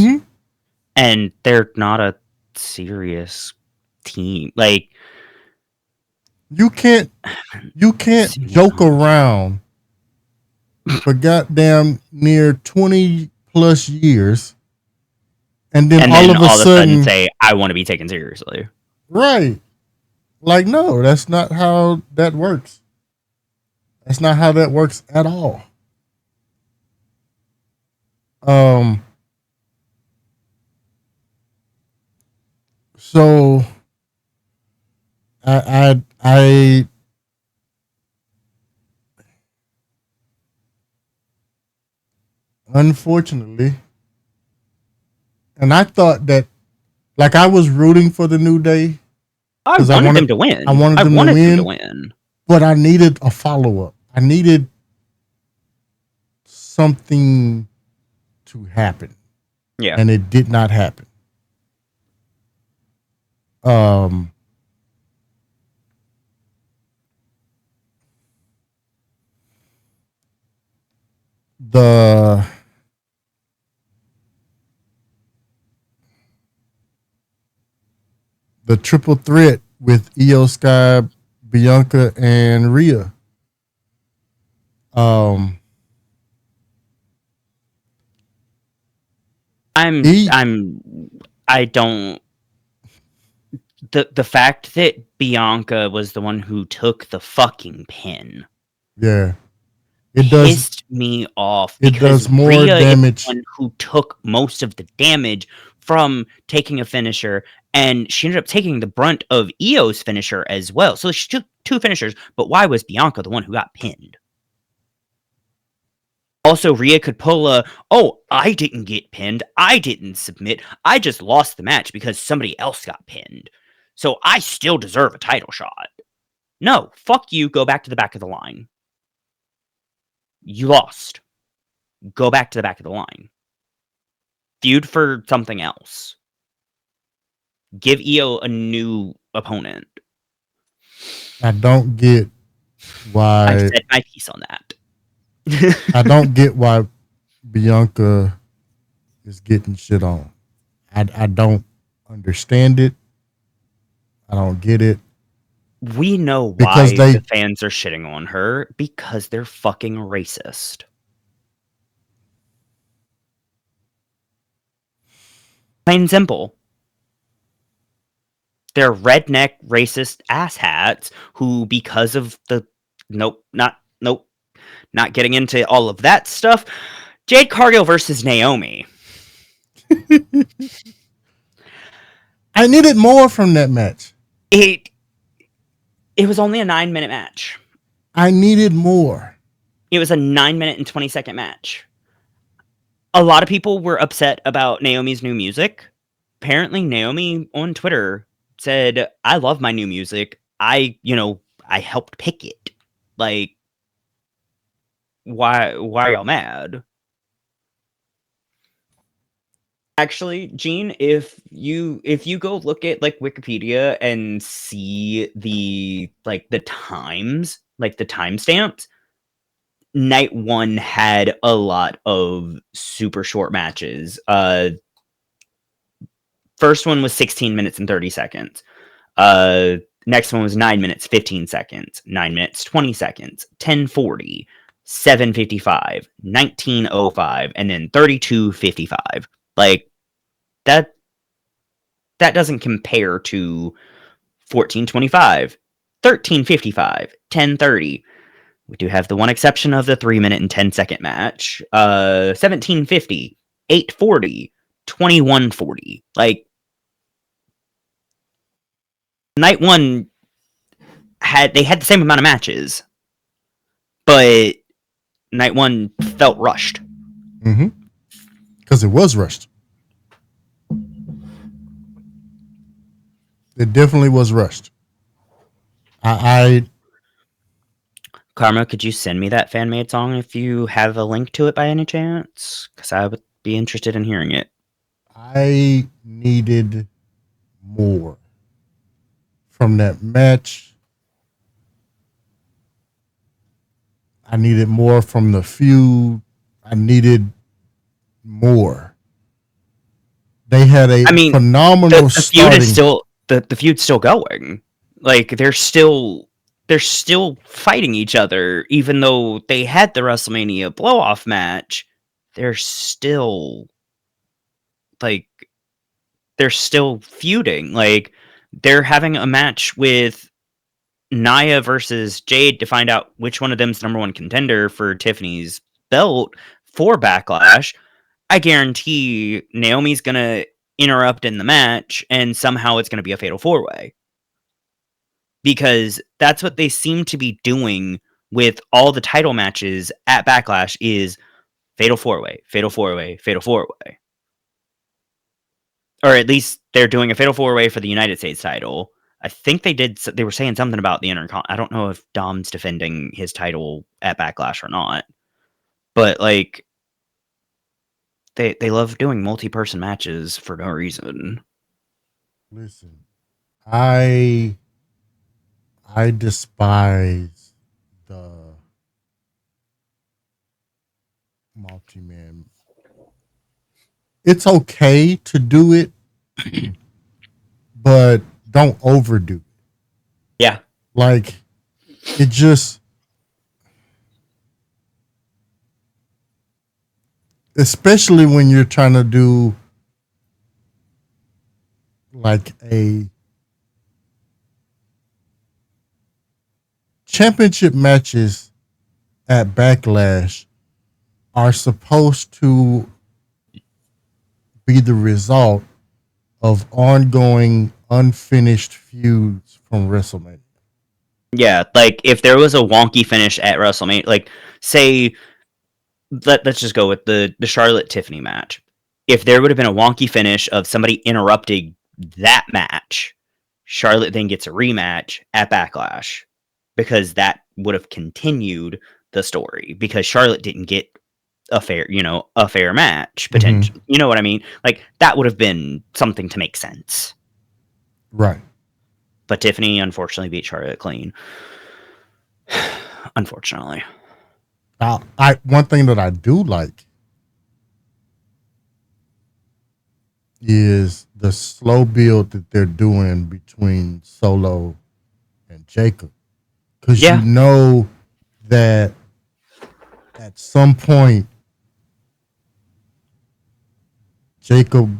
and they're not a serious team. Like You can't joke around for goddamn near 20 plus years, and then all of a sudden say, "I want to be taken seriously." Right? Like, no, that's not how that works. That's not how that works at all. So I unfortunately, and I thought that, like, I was rooting for the New Day. I wanted them to win. I wanted them to win, but I needed a follow up. I needed something to happen. Yeah. And it did not happen. The triple threat with Io Sky, Bianca, and Rhea. I don't. The fact that Bianca was the one who took the fucking pin. Yeah. It pissed me off. It does more Rhea damage. Is the one who took most of the damage from taking a finisher, and she ended up taking the brunt of Io's finisher as well. So she took two finishers, but why was Bianca the one who got pinned? Also, Rhea could pull I didn't get pinned. I didn't submit. I just lost the match because somebody else got pinned. So I still deserve a title shot. No, fuck you. Go back to the back of the line. You lost. Go back to the back of the line. Feud for something else. Give Io a new opponent. I don't get why. I said my piece on that. I don't get why Bianca is getting shit on. I don't understand it. I don't get it. We know why the fans are shitting on her, because they're fucking racist. Plain and simple. They're redneck racist asshats who, because of the not getting into all of that stuff. Jade Cargill versus Naomi. I needed more from that match. It was only a 9-minute match. I needed more. It was a 9-minute and 20-second match. A lot of people were upset about Naomi's new music. Apparently, Naomi on Twitter said, "I love my new music. I helped pick it. Like, why are y'all mad?" Actually, Gene, if you go look at like Wikipedia and see the times, like the timestamps, night one had a lot of super short matches. First one was 16 minutes and 30 seconds. Next one was 9 minutes, 15 seconds, 9 minutes, 20 seconds, 10:40, 7:55, 19:05, and then 32:55. Like, that doesn't compare to 14:25, 13:55, 10:30. We do have the one exception of the 3-minute and 10-second match. 17:50, 8:40, 21:40. Like, night one had the same amount of matches, but night one felt rushed. Mm-hmm. Because it was rushed. It definitely was rushed. Karma, could you send me that fan-made song if you have a link to it by any chance? Because I would be interested in hearing it. I needed more from that match. I needed more from the feud. I needed more. They had a I mean, phenomenal the feud is starting. still the feud's still going. Like they're still fighting each other, even though they had the WrestleMania blow off match. They're still like they're still feuding. Like they're having a match with Nia versus Jade to find out which one of them's number one contender for Tiffany's belt for Backlash. I guarantee Naomi's gonna interrupt in the match, and somehow it's gonna be a fatal four way. Because that's what they seem to be doing with all the title matches at Backlash is fatal four way, fatal four way, fatal four way. Or at least they're doing a fatal four way for the United States title. I think they were saying something about the Intercon. I don't know if Dom's defending his title at Backlash or not. But like they love doing multi-person matches for no reason. Listen, I despise the multi-man. It's okay to do it, but don't overdo it. Yeah. Like it just, especially when you're trying to do like a championship matches at Backlash are supposed to be the result of ongoing unfinished feuds from WrestleMania. Yeah, like if there was a wonky finish at WrestleMania, like say let's just go with the Charlotte Tiffany match. If there would have been a wonky finish of somebody interrupting that match, Charlotte then gets a rematch at Backlash because that would have continued the story because Charlotte didn't get a fair match potentially. You know what I mean? Like that would have been something to make sense. Right. But Tiffany unfortunately beat Charlotte clean. Unfortunately. I one thing that I do like is the slow build that they're doing between Solo and Jacob. Because you Yeah. know that at some point Jacob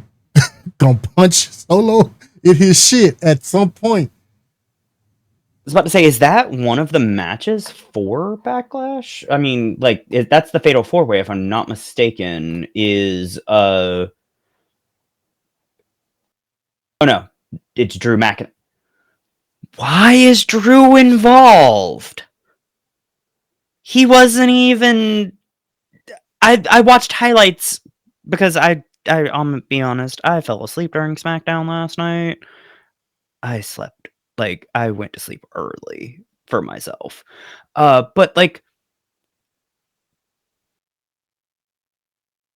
gonna punch Solo in his shit at some point. I was about to say, is that one of the matches for Backlash? I mean, like, that's the Fatal 4-Way, if I'm not mistaken, is, oh no, it's Drew McIntyre. Why is Drew involved? He wasn't even... I watched highlights because I'm gonna be honest, I fell asleep during SmackDown last night. I slept, like, I went to sleep early for myself. But, like,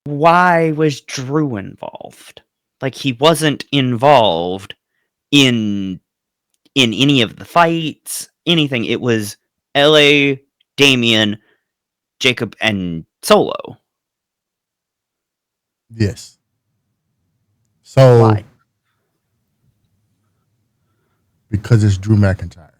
why was Drew involved? Like he wasn't involved in any of the fights, anything. It was LA, Damian, Jacob, and Solo. Yes. So Why? because it's Drew McIntyre.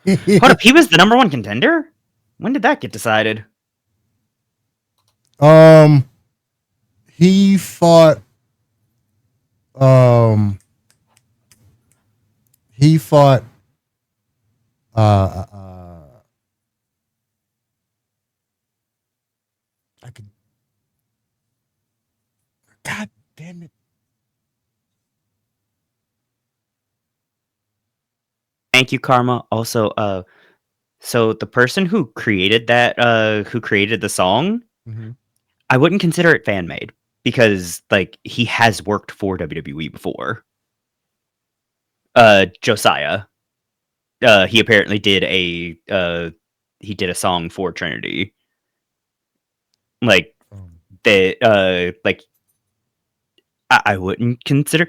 Hold up, he was the number one contender? When did that get decided? um he fought um he fought uh uh I could God damn it. Thank you, Karma. Also, so the person who created who created the song, Mm-hmm. I wouldn't consider it fan made because, like, he has worked for WWE before. Josiah. He apparently did a song for Trinity. Like Um, the like I wouldn't consider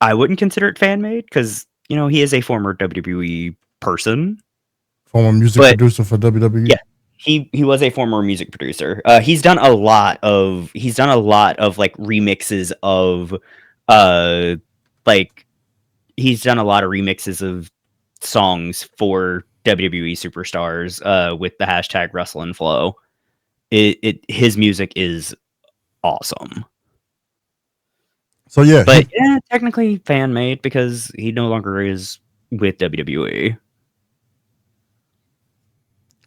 it fan made because he is a former WWE person. Former music But producer for WWE. yeah, he was a former music producer. He's done a lot of like remixes of like he's done a lot of remixes of songs for WWE superstars with the hashtag Wrestle and Flow. His music is awesome. So yeah, But technically fan made because he no longer is with WWE.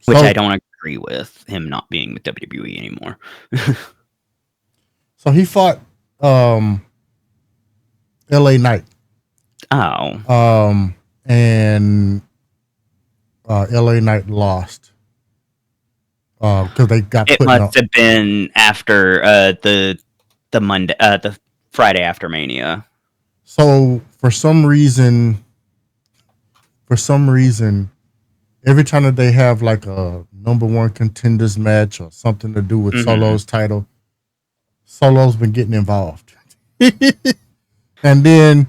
Which so I don't agree with him not being with WWE anymore. so he fought LA Knight. Oh. And LA Knight lost. Because they got It put must have been after the Monday the Friday after Mania. So for some reason, every time that they have like a number one contenders match or something to do with Solo's title, Solo's been getting involved. And then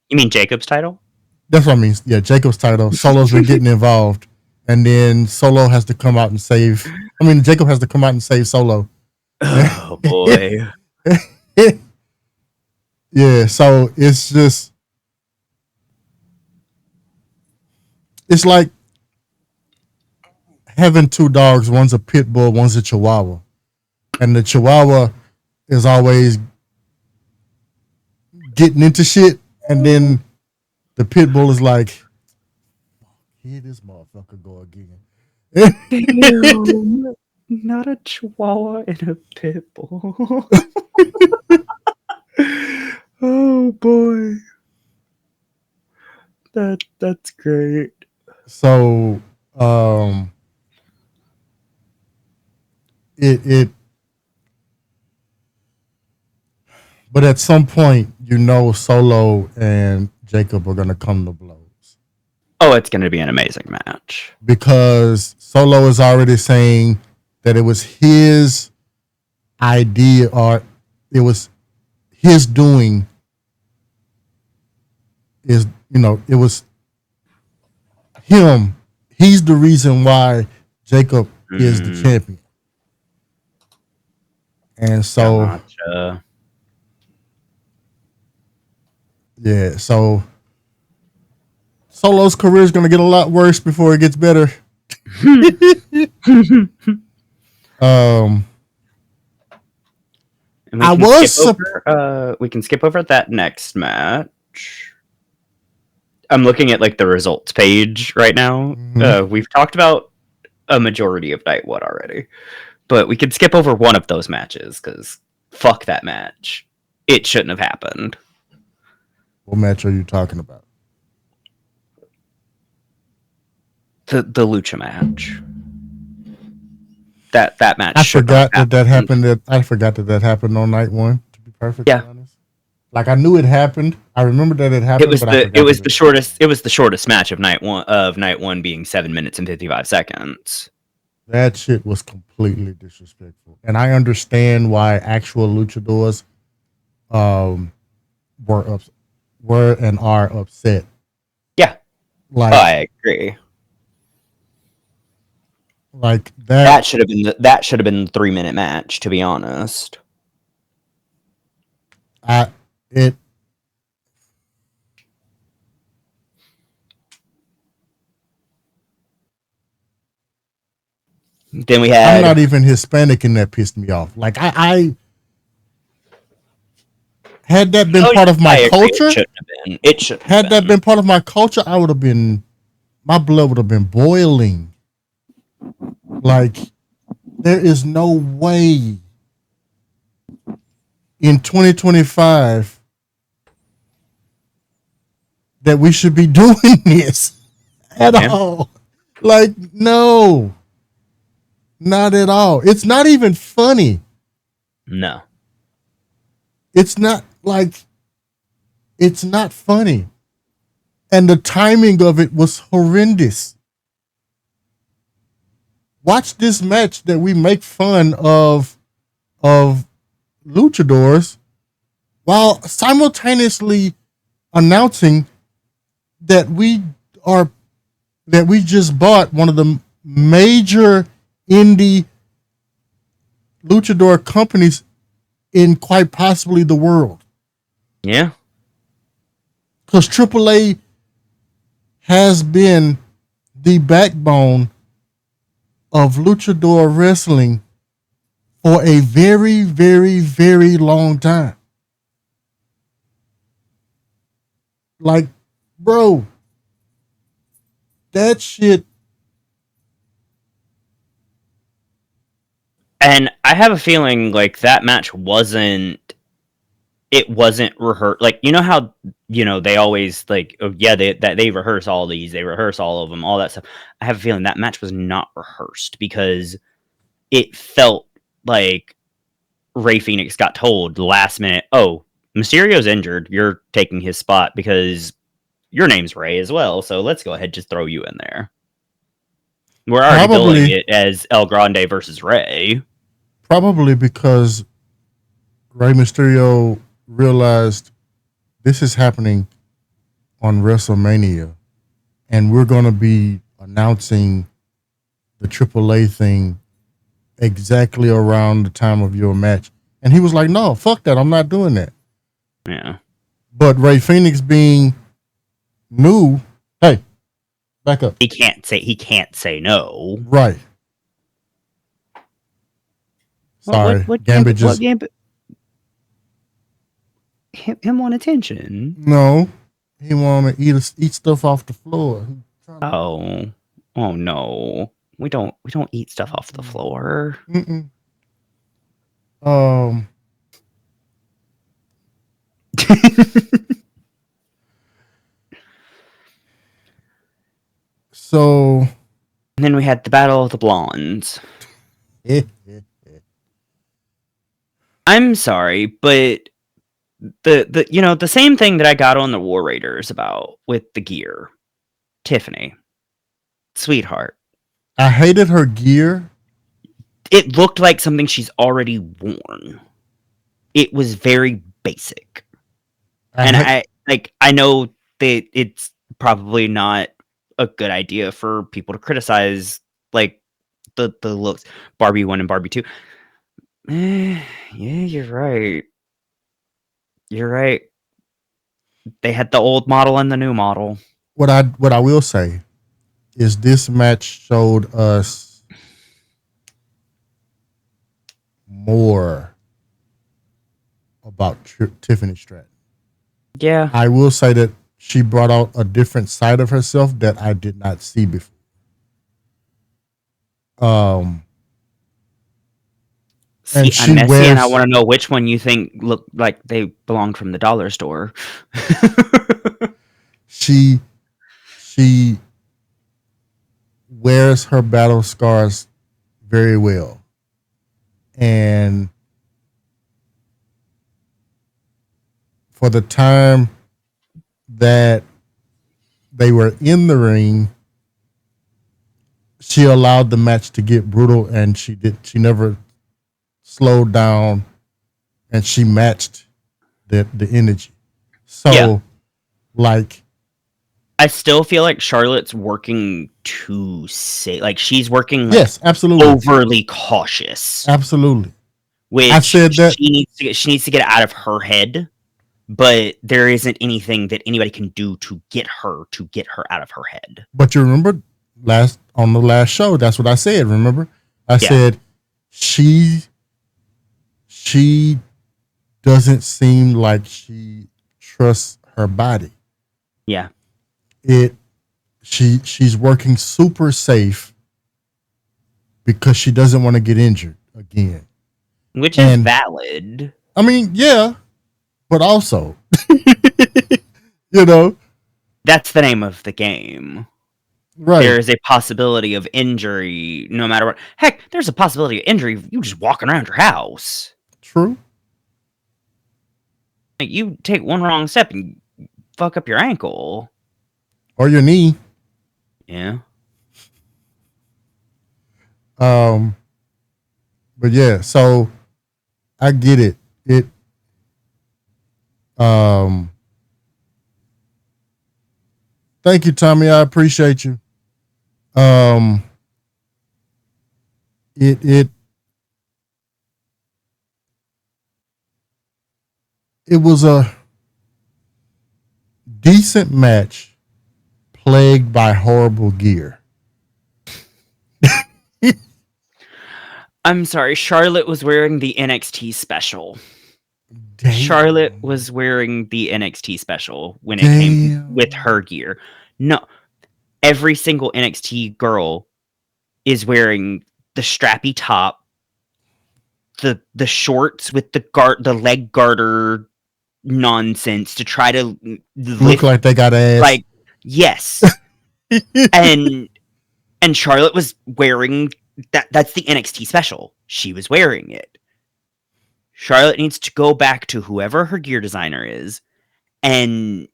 You mean Jacob's title? that's what I mean. Yeah, Jacob's title. Solo's been getting involved. And then Solo has to come out and save. I mean, Jacob has to come out and save Solo. Oh boy. Yeah, so it's just it's like having two dogs, one's a pit bull, one's a chihuahua. And the chihuahua is always getting into shit, and then the pit bull is like, here this motherfucker go again. Damn, not a chihuahua and a pit bull. Oh boy. That's great. So it but at some point, Solo and Jacob are gonna come to blows. Oh, it's gonna be an amazing match. Because Solo is already saying that it was his idea, or it was his doing. It was him. He's the reason why Jacob is the champion. And so Gotcha. yeah, so Solo's career is going to get a lot worse before it gets better. And we can skip over that next match. I'm looking at like the results page right now. Mhm. We've talked about a majority of night one already, but we could skip over one of those matches because fuck that match. It shouldn't have happened. What match are you talking about? The lucha match. That match. I forgot that happened. I forgot that happened on night one. To be perfectly honest, like I knew it happened. I remember that it happened. It was the shortest. It was the shortest match of night one. Of night one being 7 minutes and 55 seconds. That shit was completely disrespectful, and I understand why actual luchadors, were and are upset. Yeah, like I agree. Like that should have been the 3-minute match. To be honest, it. Then we had. I'm not even Hispanic, and that pissed me off. Like I had that been part of my culture. It should had that been part of my culture. I would have been. My blood would have been boiling. Like, there is no way in 2025 that we should be doing this at all. Like, no, not at all. It's not even funny. No. It's not like, it's not funny. And the timing of it was horrendous. Watch this match that we make fun of luchadors, while simultaneously announcing that we just bought one of the major indie luchador companies in quite possibly the world. Yeah. Because AAA has been the backbone of luchador wrestling for a very, very, very long time. Like, bro, that shit. And I have a feeling like that match wasn't rehearsed. Like, you know how, they always like, oh yeah, they rehearse all these, they rehearse all of them, all that stuff. I have a feeling that match was not rehearsed because it felt like Rey Fenix got told last minute, oh, Mysterio's injured, you're taking his spot because your name's Rey as well, so let's go ahead, just throw you in there. We're already billing Probably, it as El Grande versus Rey. probably because Rey Mysterio realized this is happening on WrestleMania, and we're going to be announcing the AAA thing exactly around the time of your match. And he was like, no, fuck that. I'm not doing that. Yeah. But Rey Fenix being new, hey, back up. He can't say no. Right. Sorry. Gambit What just, Gambit? Him want attention. no, he want to eat stuff off the floor. Oh. Oh no. We don't eat stuff off the floor. Mm-mm. Um, so, And then we had the Battle of the Blondes. I'm sorry, but the same thing that I got on the War Raiders about with the gear. Tiffany, sweetheart. I hated her gear. It looked like something she's already worn. It was very basic. And I know that it's probably not a good idea for people to criticize like the looks. Barbie 1 and Barbie 2. Yeah, you're right. You're right. They had the old model and the new model. What I will say is this match showed us more about Tiffany Stratton. Yeah. I will say that she brought out a different side of herself that I did not see before. See, And I'm she messy, and I wears want to know which one you think look like they belonged from the dollar store. she wears her battle scars very well. And for the time that they were in the ring, she allowed the match to get brutal, and she never slowed down, and she matched the energy. So Yeah. like, I still feel like Charlotte's working too safe. Like she's working like yes, absolutely, overly cautious, absolutely. I which said that. she needs to get out of her head. But there isn't anything that anybody can do to get her out of her head. But you remember on the last show, that's what I said. Remember, I said she doesn't seem like she trusts her body. Yeah. She's working super safe because she doesn't want to get injured again. Which is valid. I mean, yeah, but also, you know, that's the name of the game. Right. There is a possibility of injury no matter what. Heck, there's a possibility of injury if you just walking around your house. True. Like, you take one wrong step and fuck up your ankle. Or your knee. Yeah. But yeah, so I get it. Um, thank you, Tommy. I appreciate you. Um, it it was a decent match plagued by horrible gear. I'm sorry, Charlotte was wearing the NXT special. Damn. Charlotte was wearing the NXT special when it came with her gear. No, every single NXT girl is wearing the strappy top, the shorts with the leg garter nonsense to try to look lift, like they got ass. like, yes. and Charlotte was wearing that's the NXT special. She was wearing it. Charlotte needs to go back to whoever her gear designer is and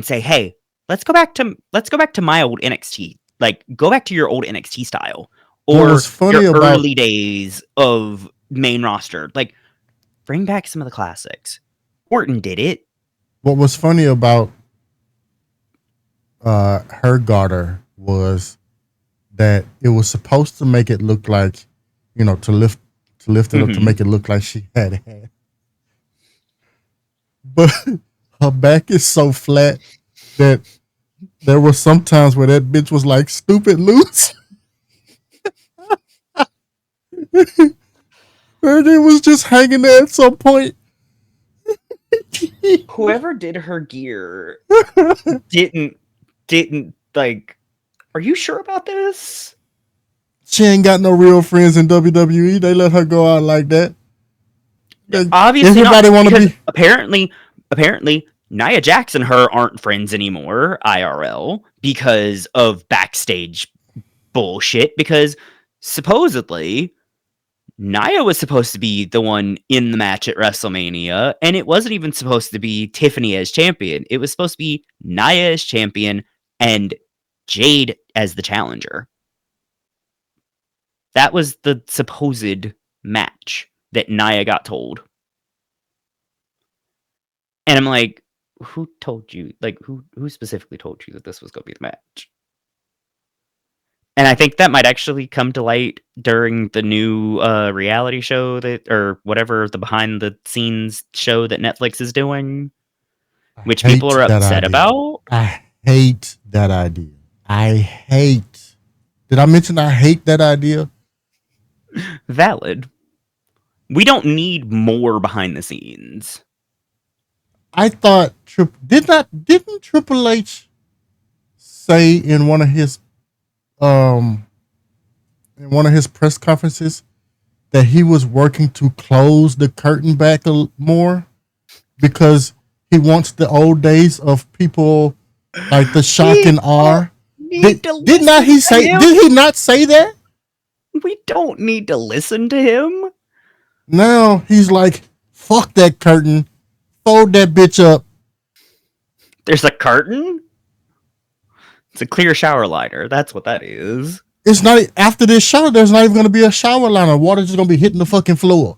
say, "Hey, let's go back to my old NXT. Like, go back to your old NXT style or your early days of main roster. Like, bring back some of the classics." Orton did it. What was funny about her garter was that it was supposed to make it look like, to lift it up to make it look like she had a head. But her back is so flat that there were some times where that bitch was like stupid loose. And it was just hanging there at some point. Whoever did her gear didn't like, are you sure about this? She ain't got no real friends in WWE. They let her go out like that. Obviously, everybody want to be. Apparently, Nia Jax and her aren't friends anymore, IRL, because of backstage bullshit. Because supposedly, Nia was supposed to be the one in the match at WrestleMania, and it wasn't even supposed to be Tiffany as champion. It was supposed to be Nia as champion and Jade as the challenger. That was the supposed match that Nia got told. And I'm like, who told you? Like, who specifically told you that this was going to be the match? And I think that might actually come to light during the new reality show or whatever, the behind the scenes show that Netflix is doing, which people are upset about. I hate that idea. Did I mention I hate that idea? Valid. We don't need more behind the scenes. I thought didn't Triple H say in one of his press conferences that he was working to close the curtain back more because he wants the old days of people like the shock and awe. Did he not say that? We don't need to listen to him. Now he's like, fuck that curtain. Fold that bitch up. There's a curtain? It's a clear shower liner. That's what that is. It's not after this show. There's not even going to be a shower liner. Water's just going to be hitting the fucking floor.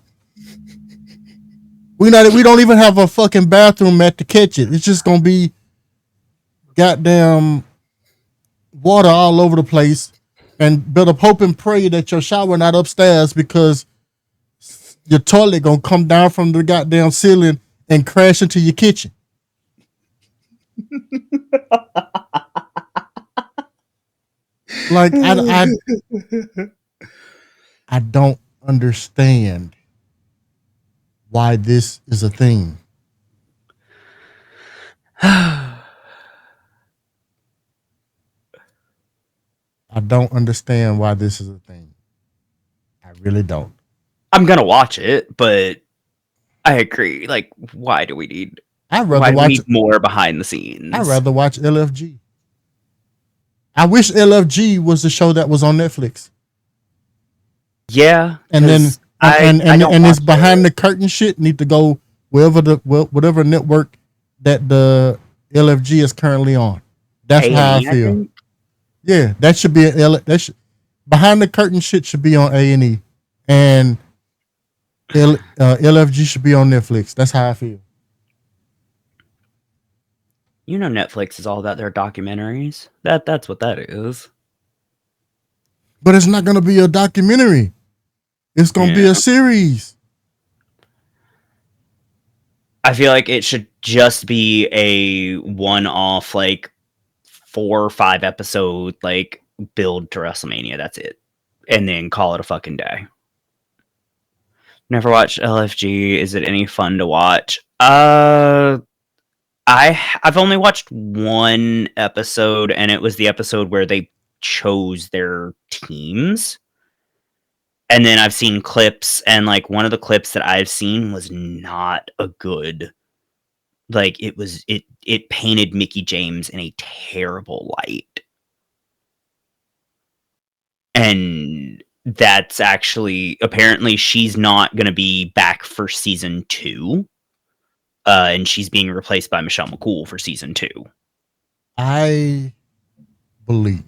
We don't even have a fucking bathroom mat to catch it. It's just going to be goddamn water all over the place. And better hope and pray that your shower not upstairs because your toilet going to come down from the goddamn ceiling and crash into your kitchen. Like I don't understand why this is a thing. I don't understand why this is a thing. I really don't. I'm gonna watch it, but I agree. Like, why do we need? Why do we need more behind the scenes? I'd rather watch LFG. I wish LFG was the show that was on Netflix. Yeah, and then and this behind the curtain shit need to go whatever network that the LFG is currently on. That's A&E, how I feel. Yeah, that should be behind the curtain shit should be on A&E, and LFG should be on Netflix. That's how I feel. You know Netflix is all about their documentaries. That's what that is. But it's not going to be a documentary. It's going to be Yeah. a series. I feel like it should just be a one-off, like 4 or 5 episode, like build to WrestleMania. That's it, and then call it a fucking day. Never watched LFG. Is it any fun to watch? I've only watched one episode, and it was the episode where they chose their teams. And then I've seen clips, and like one of the clips that I've seen was not a good. Like it painted Mickey James in a terrible light, and that's actually apparently she's not going to be back for season 2. And she's being replaced by Michelle McCool for season 2. I believe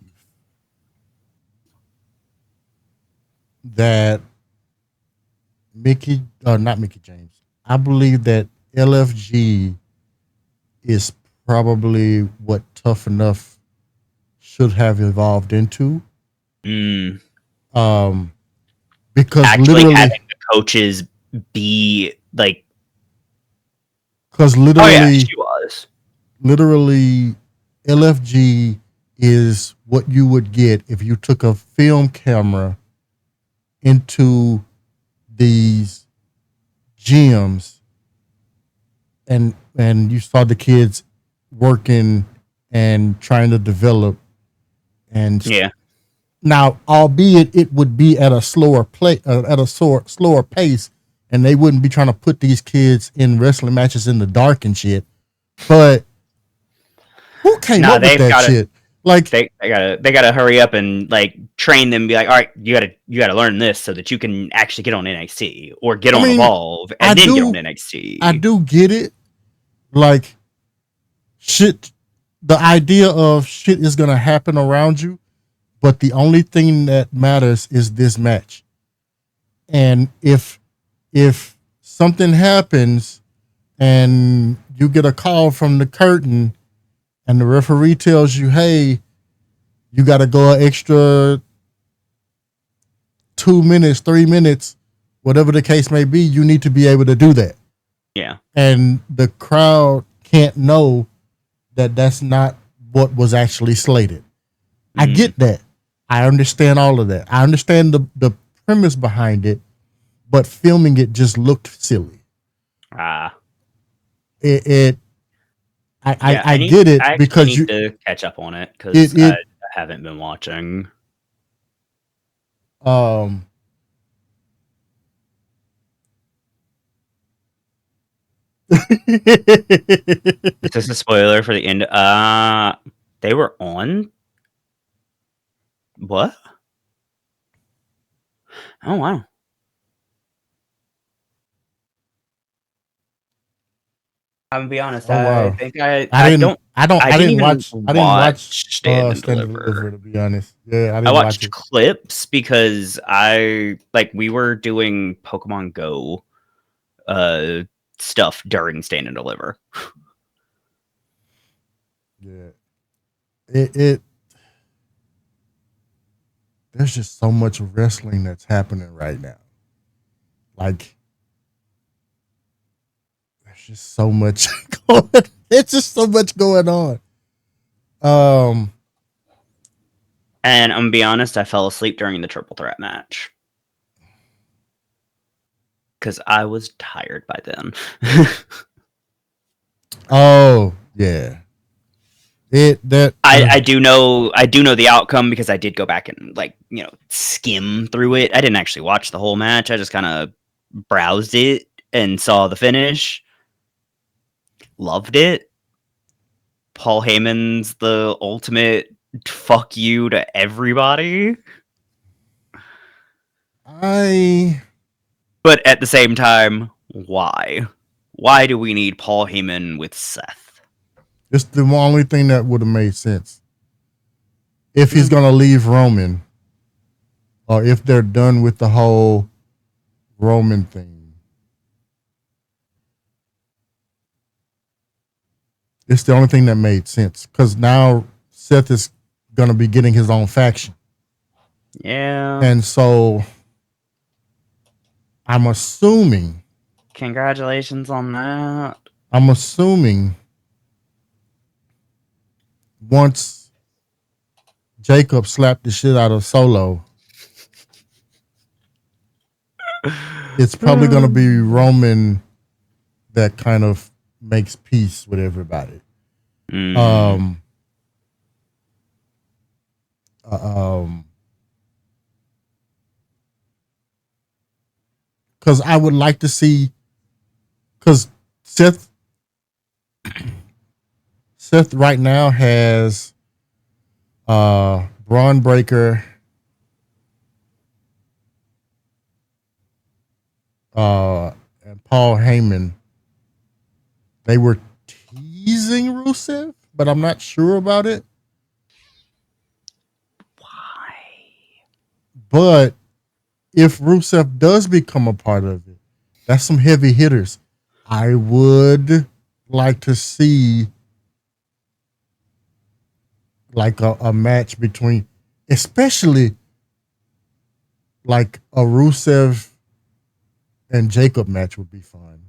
that not Mickey James. I believe that LFG is probably what Tough Enough should have evolved into. Mm. Because Actually literally, having the coaches be like, because oh yeah, she was. literally, LFG is what you would get if you took a film camera into these gyms and you saw the kids working and trying to develop, and Yeah. now albeit it would be at a slower slower pace, and they wouldn't be trying to put these kids in wrestling matches in the dark and shit, but who came up with that shit? Like they gotta hurry up and like train them and be like, all right, you gotta learn this so that you can actually get on NXT or get on Evolve and then get on NXT. I do get it. Like shit, the idea of shit is gonna happen around you, but the only thing that matters is this match. And if something happens and you get a call from the curtain and the referee tells you, hey, you got to go an extra 2 minutes, 3 minutes, whatever the case may be, you need to be able to do that. Yeah. And the crowd can't know that that's not what was actually slated. I get that. I understand all of that. I understand the premise behind it, but filming it just looked silly. I get it because need to catch up on it because I haven't been watching. Is this a spoiler for the end? They were on. What? Oh wow. I'm gonna be honest. I think I didn't watch Stand and Deliver. To be honest. Yeah, I watched clips because we were doing Pokemon Go stuff during Stand and Deliver. Yeah. It there's just so much wrestling that's happening right now. Like there's just so much it's just so much going on. And I'm gonna be honest, I fell asleep during the triple threat match. Because I was tired by then. Oh, yeah. I do know the outcome because I did go back and skim through it. I didn't actually watch the whole match. I just kind of browsed it and saw the finish. Loved it. Paul Heyman's the ultimate fuck you to everybody. But at the same time, why? Why do we need Paul Heyman with Seth? It's the only thing that would have made sense. If he's going to leave Roman, or if they're done with the whole Roman thing. It's the only thing that made sense because now Seth is gonna be getting his own faction, Yeah. and so I'm assuming. Congratulations on that. I'm assuming once Jacob slapped the shit out of Solo, it's probably gonna be Roman that kind of makes peace with everybody. Mm. Um, because I would like to see, because Seth right now has Braun Breaker, and Paul Heyman. They were teasing Rusev, but I'm not sure about it. Why? But if Rusev does become a part of it, that's some heavy hitters. I would like to see like a match between, especially like a Rusev and Jacob match would be fun.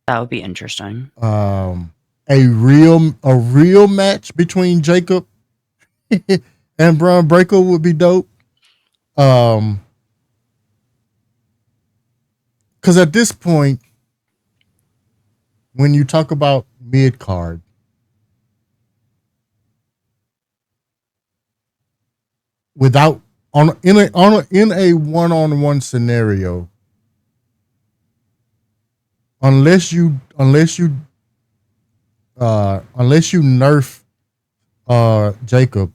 That would be interesting. A real match between Jacob and Braun Breaker would be dope. Because at this point, when you talk about mid card, without in a one-on-one scenario, unless you nerf Jacob,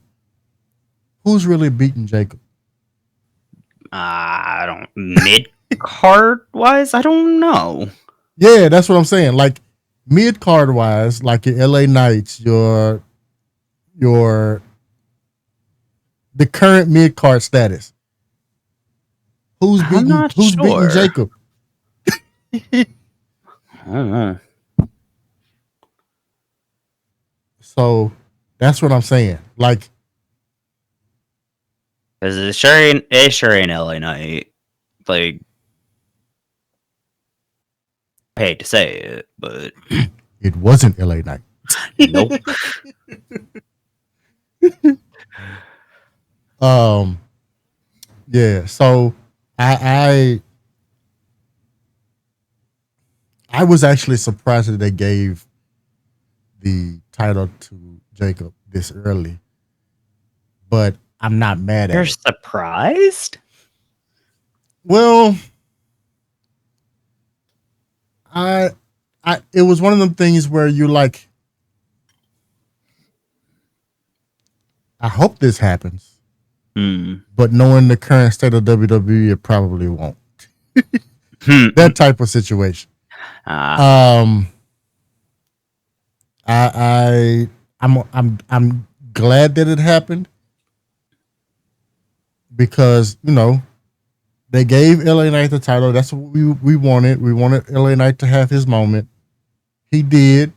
who's really beating Jacob? I don't mid card wise. I don't know. Yeah, that's what I'm saying. Like mid card wise, like your LA Knights, your the current mid card status. Who's I'm not beating sure. Jacob? I don't know. So that's what I'm saying. Like, Because it sure ain't LA Knight. Like, I hate to say it, but it wasn't LA Knight. nope. Yeah. So I was actually surprised that they gave the title to Jacob this early, but I'm not mad You're at it. surprised? Well, it was one of them things where you like, I hope this happens, but knowing the current state of WWE, it probably won't. That type of situation. I'm glad that it happened because they gave LA Knight the title. That's what we wanted. We wanted LA Knight to have his moment. He did,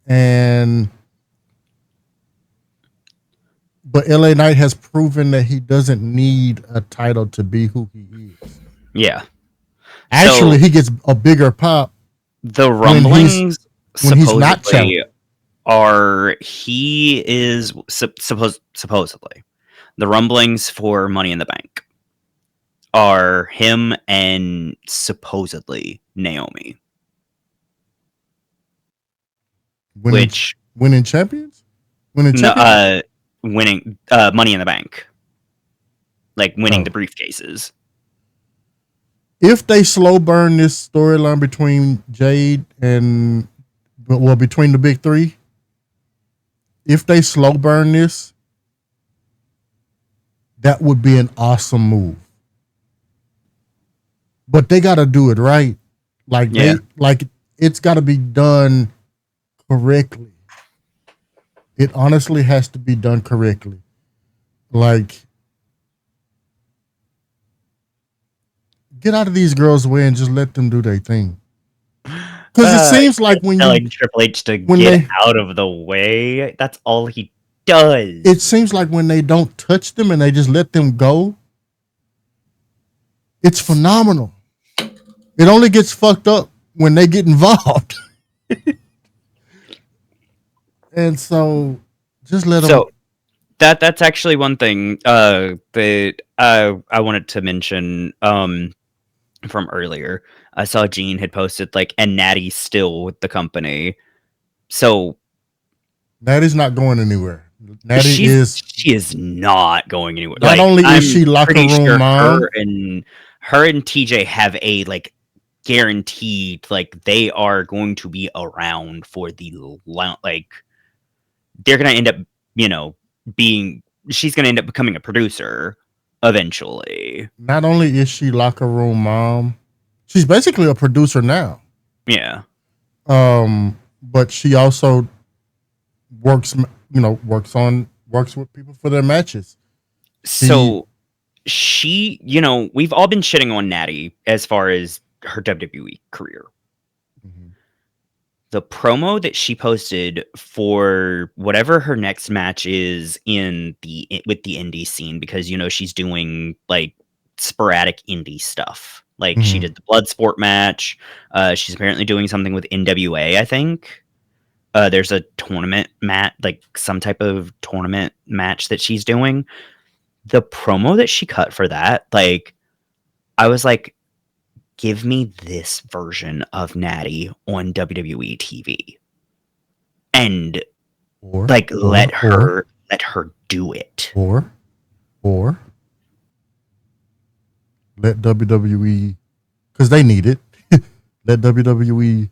but LA Knight has proven that he doesn't need a title to be who he is. Yeah. Actually, he gets a bigger pop. The rumblings when he's not supposedly he is supposedly the rumblings for Money in the Bank are him and supposedly Naomi. Winning champions? Winning Money in the Bank. Like winning the briefcases. If they slow burn this storyline between Jade and between the big three, if they slow burn this, that would be an awesome move. But they got to do it right. Like it's got to be done correctly. It honestly has to be done correctly. Like, get out of these girls' way and just let them do their thing. Because it seems like when telling Triple H to when get they out of the way. That's all he does. it seems like when they don't touch them and they just let them go, it's phenomenal. It only gets fucked up when they get involved. And so just let them. So that's actually one thing that I wanted to mention from earlier. I saw Gene had posted like, and Natty's still with the company. So Natty's not going anywhere. Natty she is not going anywhere. Not Like, only is I'm she locker pretty room sure mom, her and TJ have a like guaranteed, like, they are going to be around for the like, they're gonna end up, being, she's gonna end up becoming a producer eventually. not only is she locker room mom, she's basically a producer now. Yeah. But she also works with people for their matches. So she, we've all been shitting on Natty as far as her WWE career. Mhm. The promo that she posted for whatever her next match is with the indie scene, because she's doing like sporadic indie stuff. Like, she did the Bloodsport match. She's apparently doing something with NWA, I think. There's a tournament match, like some type of tournament match that she's doing. The promo that she cut for that, like, I was like, give me this version of Natty on WWE TV. And let her do it. Or let WWE, because they need it. Let WWE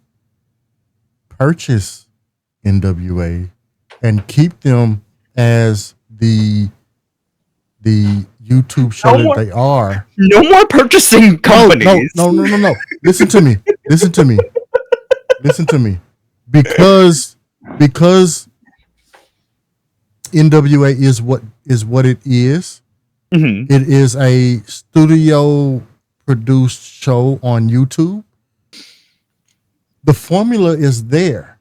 purchase NWA and keep them as the YouTube show that they are. No more purchasing companies. No. Listen to me. Because NWA is what it is. Mm-hmm. It is a studio produced show on YouTube. The formula is there.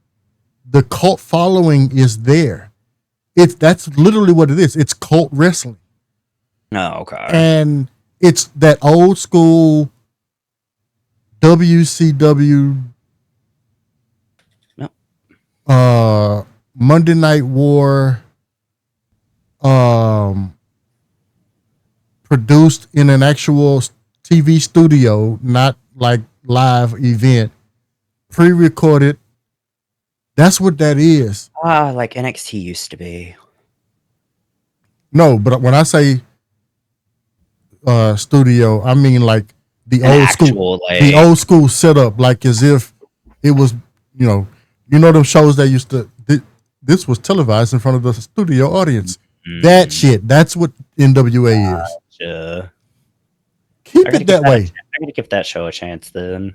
The cult following is there. That's literally what it is. It's cult wrestling. Oh, okay. And it's that old school WCW Monday Night War produced in an actual TV studio, not like live event, pre-recorded. That's what that is. Like NXT used to be. No, but when I say studio, I mean like the old school setup, like as if it was, them shows that used to. This was televised in front of the studio audience. That shit. That's what NWA is. Gotcha. Keep it that way. I'm gonna give that show a chance then.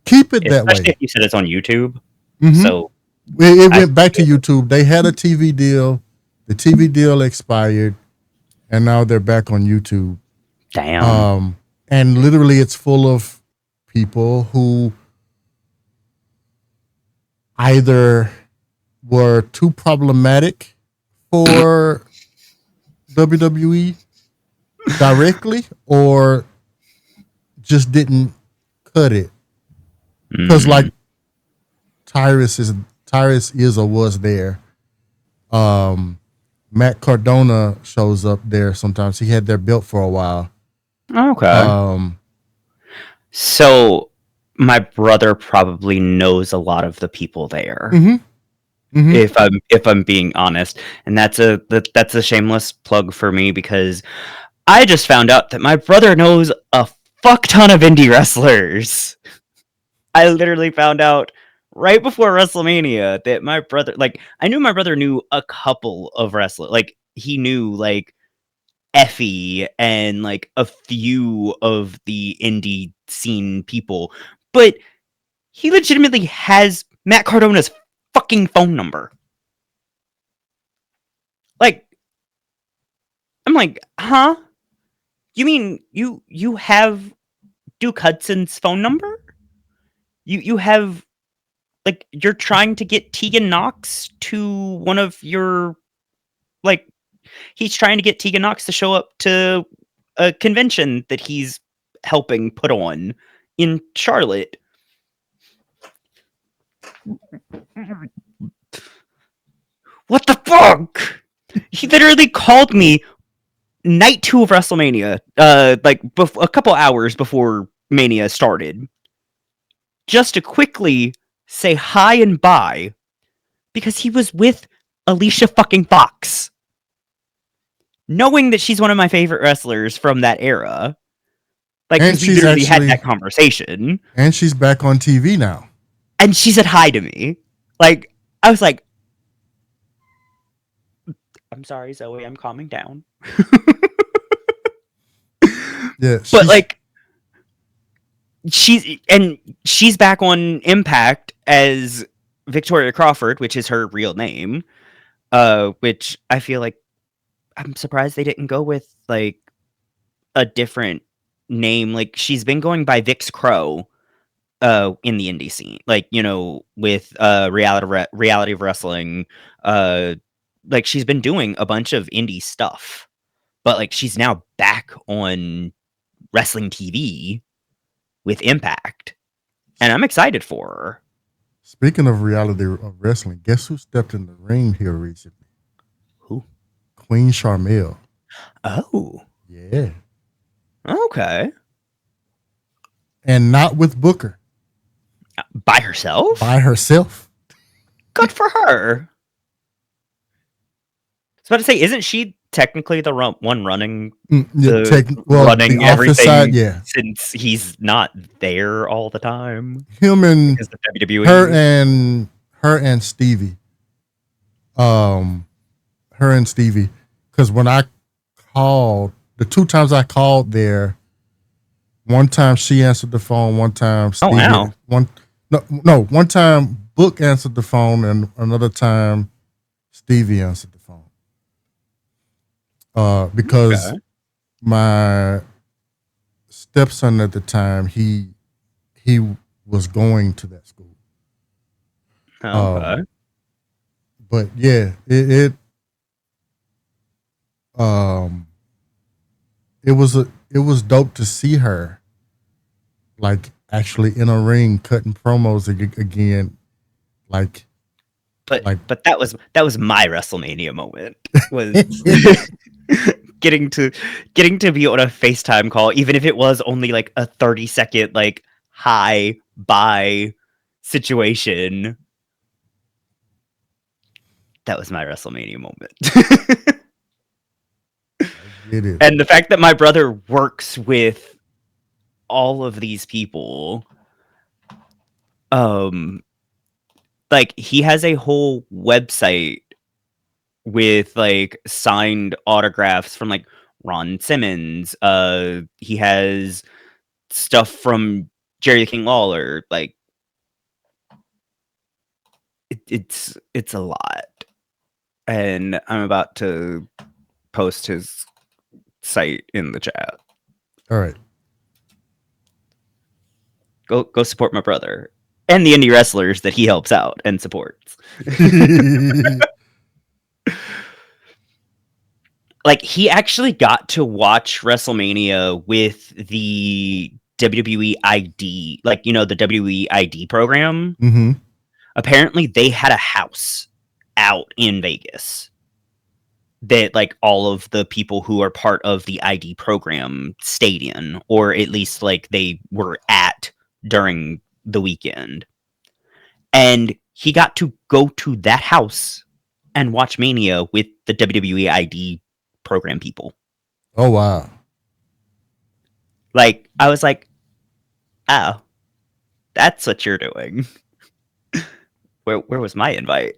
Keep it that way. Especially if you said it's on YouTube. Mm-hmm. So it went back to YouTube. They had a TV deal. The TV deal expired, and now they're back on YouTube. Damn. And literally, it's full of people who either were too problematic for WWE directly, or just didn't cut it. Because like Tyrus is or was there. Matt Cardona shows up there sometimes. He had their belt for a while. Okay. So my brother probably knows a lot of the people there. Mm-hmm. If I'm being honest, and that's a shameless plug for me, because I just found out that my brother knows a fuck ton of indie wrestlers. I literally found out right before WrestleMania that my brother, like, I knew my brother knew a couple of wrestlers. Like, he knew like Effie and like a few of the indie scene people, but he legitimately has Matt Cardona's fucking phone number. Like, I'm like, huh? You mean you have Duke Hudson's phone number? You have Like, you're trying to get Tegan Knox to one of your, like, he's trying to get Tegan Knox to show up to a convention that he's helping put on in Charlotte. What the fuck? He literally called me night 2 of WrestleMania, like a couple hours before Mania started, just to quickly say hi and bye, because he was with Alicia fucking Fox, knowing that she's one of my favorite wrestlers from that era. Like, And because we she's literally had actually that conversation, and she's back on TV now. and she said hi to me. Like, I was like, I'm sorry, Zoe, I'm calming down. Yeah, But like, she's back on Impact as Victoria Crawford, which is her real name. Which I feel like I'm surprised they didn't go with like a different name. Like, she's been going by Vix Crow in the indie scene. Like, you know, with reality of wrestling, like she's been doing a bunch of indie stuff. But like, she's now back on wrestling TV with Impact, and I'm excited for her. Speaking of reality of wrestling, guess who stepped in the ring here recently? Who? Queen Charmel. Oh, Yeah. okay. And not with Booker. By herself? By herself. Good for her. I was about to say, isn't she technically the one running running the everything side, yeah. since he's not there all the time? Him and Because of WWE. her and Stevie. Because when I called, the 2 times I called there, one time she answered the phone, one time Stevie. Oh, wow. One time Book answered the phone, and another time Stevie answered the phone. Because my stepson at the time, he was going to that school. Okay. But yeah, it was dope to see her like actually in a ring cutting promos again. But that was my WrestleMania moment. Was getting to be on a FaceTime call, even if it was only like a 30-second like hi bye situation. That was my WrestleMania moment. It is. And the fact that my brother works with all of these people, like he has a whole website with like signed autographs from like Ron Simmons. He has stuff from Jerry the King Lawler. Like, it's a lot, and I'm about to post his site in the chat. All right. Go support my brother and the indie wrestlers that he helps out and supports. Like, he actually got to watch WrestleMania with the WWE ID, like, you know, the WWE ID program. Mm-hmm. Apparently, they had a house out in Vegas that, like, all of the people who are part of the ID program stayed in, or at least, like, they were at during the weekend. And he got to go to that house and watch Mania with the WWE ID program people. Oh wow. Like, I was like, oh, that's what you're doing. Where was my invite?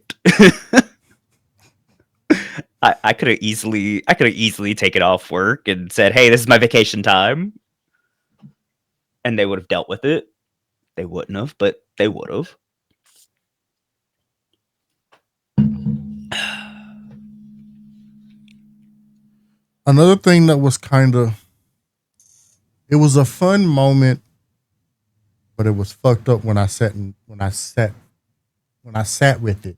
I could have easily taken off work and said, hey, this is my vacation time. And they would have dealt with it. They wouldn't have, but they would have. Another thing that was it was a fun moment, but it was fucked up when I sat when I sat with it,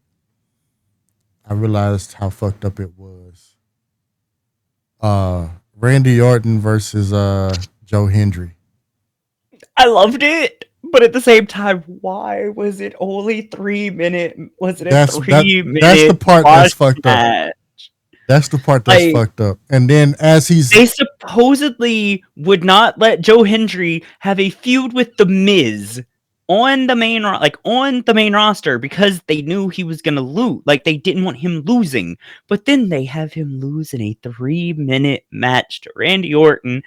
I realized how fucked up it was. Randy Orton versus Joe Hendry. I loved it, but at the same time, why was it only 3 minute? Was it a That's that. three That's the minute part that's squash fucked up. match? That's the part that's Like, fucked up. And then as he's they supposedly would not let Joe Hendry have a feud with the Miz on the main roster because they knew he was gonna lose. Like, they didn't want him losing, but then they have him lose in a 3 minute match to Randy Orton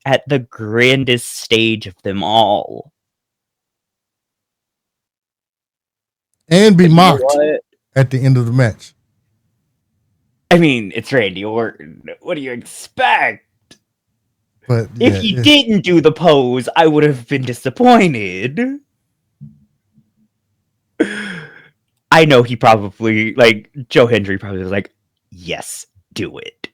at the grandest stage of them all. and be But you know mocked what? at the end of the match. I mean, it's Randy Orton. What do you expect? But If yeah, he didn't do the pose, I would have been disappointed. I know he probably, like, Joe Hendry probably was like, yes, do it.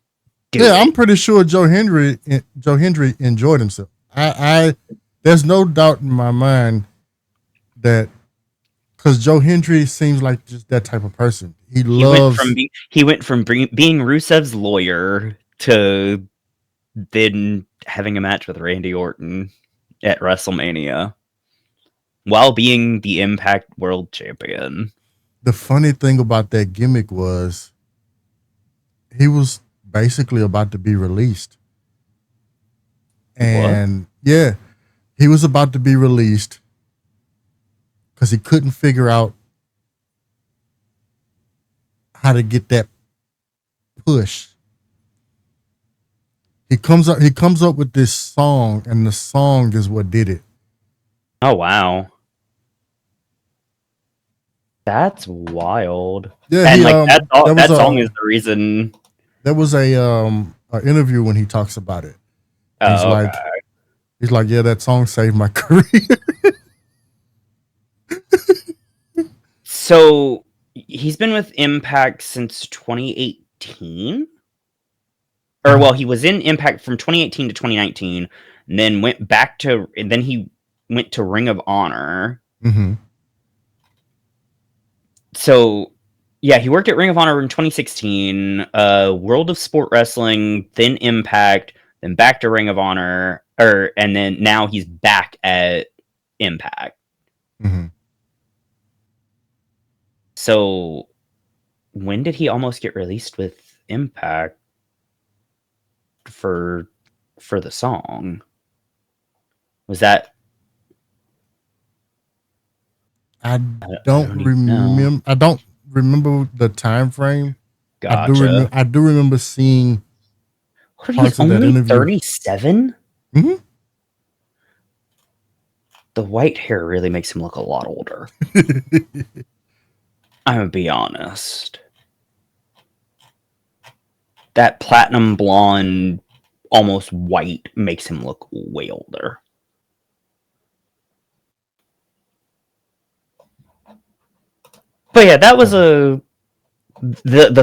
Do I'm it. pretty sure Joe Hendry enjoyed himself. I there's no doubt in my mind that because Joe Hendry seems like just that type of person. He loves. He went from being Rusev's lawyer to then having a match with Randy Orton at WrestleMania while being the Impact World Champion. The funny thing about that gimmick was he was basically about to be released. And yeah, he was about to be released because he couldn't figure out how to get that push. He comes up with this song, and the song is what did it. Oh wow. That's wild. Yeah, and like that song is the reason. There was a interview when he talks about it. Oh, He's like, yeah, that song saved my career. So he's been with Impact since 2018. Or well, he was in Impact from 2018 to 2019, and then he went to Ring of Honor. Mm-hmm. So yeah, he worked at Ring of Honor in 2016, World of Sport Wrestling, then Impact, then back to Ring of Honor, and then now he's back at Impact. Mm-hmm. So when did he almost get released with Impact for the song? Was that I don't remember. I don't remember the time frame. Gotcha. I do remember seeing He's only 37? Mm-hmm. The white hair really makes him look a lot older. I'm gonna be honest. That platinum blonde, almost white, makes him look way older. But yeah, that was the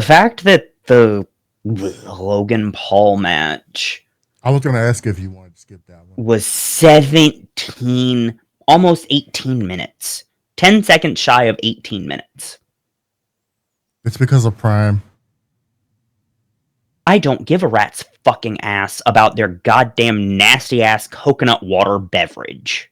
fact that the Logan Paul match, I was going to ask if you wanted to skip that one, was 17, almost 18 minutes. 10 seconds shy of 18 minutes. It's because of Prime. I don't give a rat's fucking ass about their goddamn nasty ass coconut water beverage.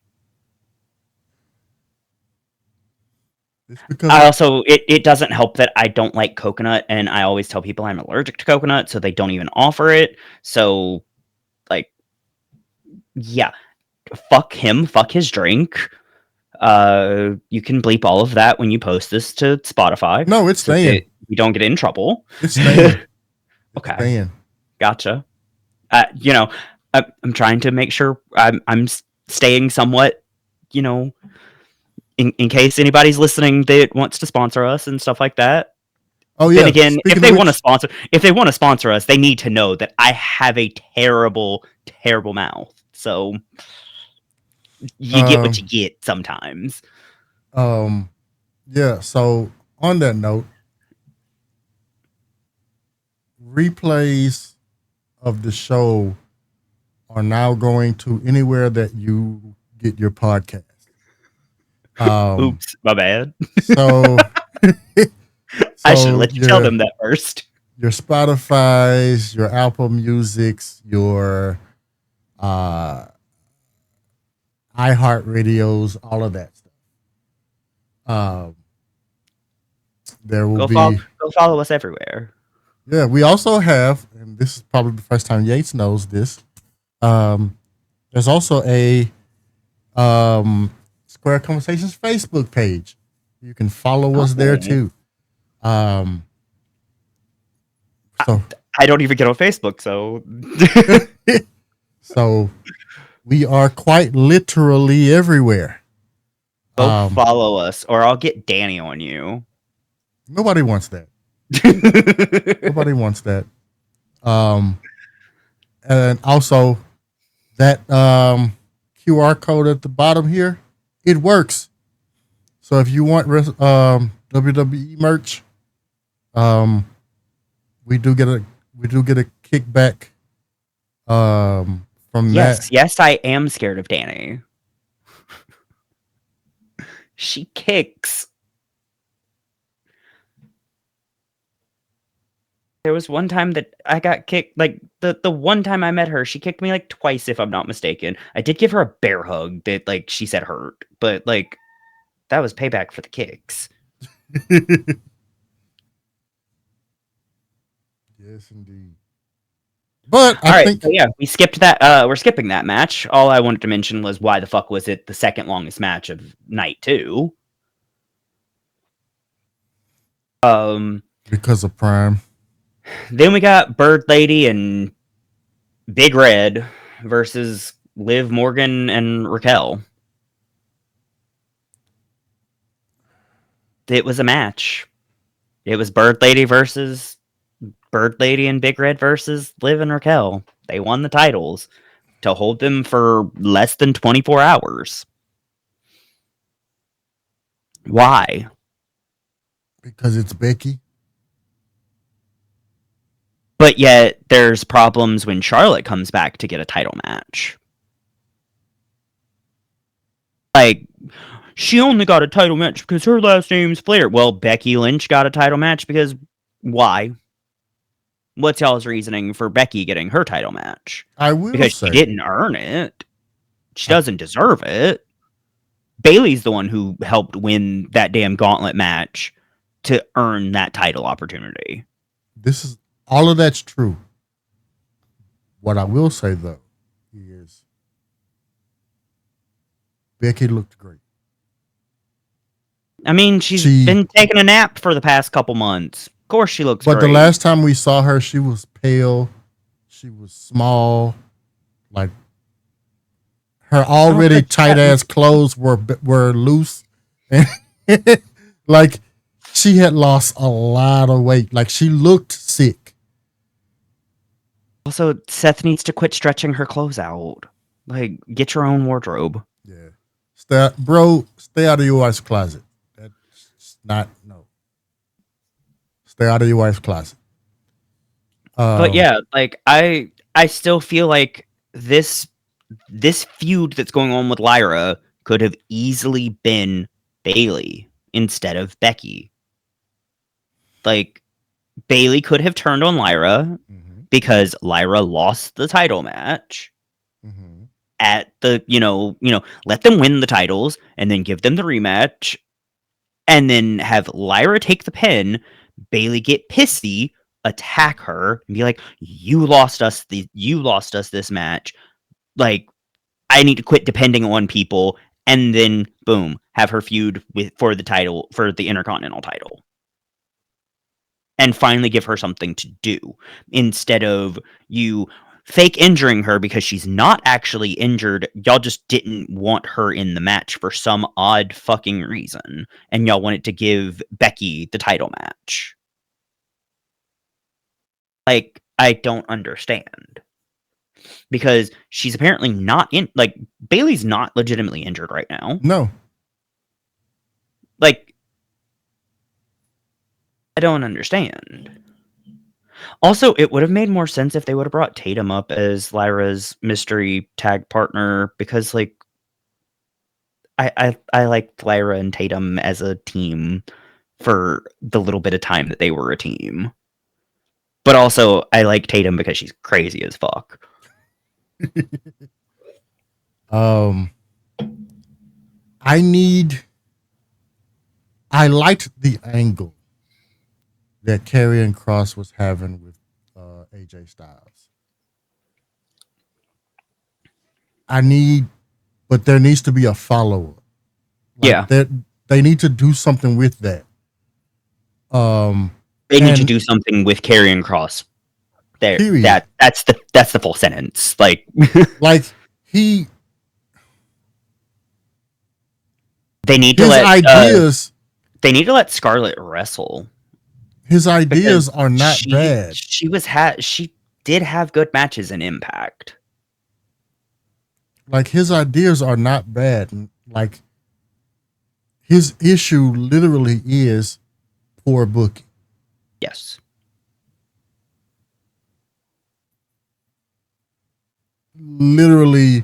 It's because I also, it doesn't help that I don't like coconut, and I always tell people I'm allergic to coconut, so they don't even offer it. So, like, yeah, fuck him, fuck his drink. You can bleep all of that when you post this to Spotify. No, it's so staying. You don't get in trouble. It's staying. Okay. It's staying. Gotcha. I'm trying to make sure I'm staying somewhat, in case anybody's listening that wants to sponsor us and stuff like that. Oh yeah. Then again, if they want to sponsor us, they need to know that I have a terrible, terrible mouth. So you get what you get sometimes. Yeah. So on that note, replays of the show are now going to anywhere that you get your podcast. Oops, my bad. So, I should so let you tell them that first. your Spotify's, your Apple Music's, your iHeartRadios, all of that stuff. There will Go be, follow us everywhere. yeah. We also have, and this is probably the first time Yates knows this. There's also a Square Conversations Facebook page. You can follow us there too. So I don't even get on Facebook, so so we are quite literally everywhere. go follow us, or I'll get Danny on you. Nobody wants that. Nobody wants that. And also that QR code at the bottom here, it works. So if you want WWE merch, we do get a kickback from that. Yes, I am scared of Danny. She kicks. There was one time that I got kicked, like the one time I met her, she kicked me like twice, if I'm not mistaken. I did give her a bear hug that like she said hurt, but like that was payback for the kicks. Yes, indeed. But I think, so yeah, we skipped that. We're skipping that match. All I wanted to mention was why the fuck was it the second longest match of night 2? Because of Prime. Then we got Bird Lady and Big Red versus Liv Morgan and Raquel. It was a match. It was Bird Lady versus Bird Lady and Big Red versus Liv and Raquel. They won the titles to hold them for less than 24 hours. Why? Because it's Becky. But yet there's problems when Charlotte comes back to get a title match. Like, she only got a title match because her last name's Flair. Well, Becky Lynch got a title match because why? What's y'all's reasoning for Becky getting her title match? I will Because say she didn't earn it. She doesn't deserve it. Bayley's the one who helped win that damn gauntlet match to earn that title opportunity. this is all of that's true. What I will say though is Becky looked great. I mean, she's been taking a nap for the past couple months. Of course she looks great. But the last time we saw her, she was pale. She was small. Like her already tight ass clothes were loose. Like she had lost a lot of weight. Like she looked sick. Also, Seth needs to quit stretching her clothes out. Like, get your own wardrobe. Yeah. Stay out of your wife's closet. That's no. Stay out of your wife's closet. But yeah, like I still feel like this feud that's going on with Lyra could have easily been Bayley instead of Becky. Like, Bayley could have turned on Lyra because Lyra lost the title match at the, let them win the titles and then give them the rematch and then have Lyra take the pin, Bayley get pissy, attack her and be like, you lost us this match. Like, I need to quit depending on people, and then boom, have her feud for the Intercontinental title. And finally give her something to do instead of you fake injuring her because she's not actually injured. Y'all just didn't want her in the match for some odd fucking reason. And y'all wanted to give Becky the title match. Like, I don't understand. Because she's apparently not Bayley's not legitimately injured right now. No. Like, I don't understand. Also, it would have made more sense if they would have brought Tatum up as Lyra's mystery tag partner because, like, I liked Lyra and Tatum as a team for the little bit of time that they were a team. But also, I like Tatum because she's crazy as fuck. I liked the angle that Karrion Kross was having with AJ Styles. But there needs to be a follow up. Yeah. They need to do something with that. They need to do something with Karrion Kross. There, period. That's the full sentence. Like, like he, they need to they need to let Scarlett wrestle. His ideas are not bad. She did have good matches in Impact. Like, his ideas are not bad. Like, his issue literally is poor booking. Yes. Literally,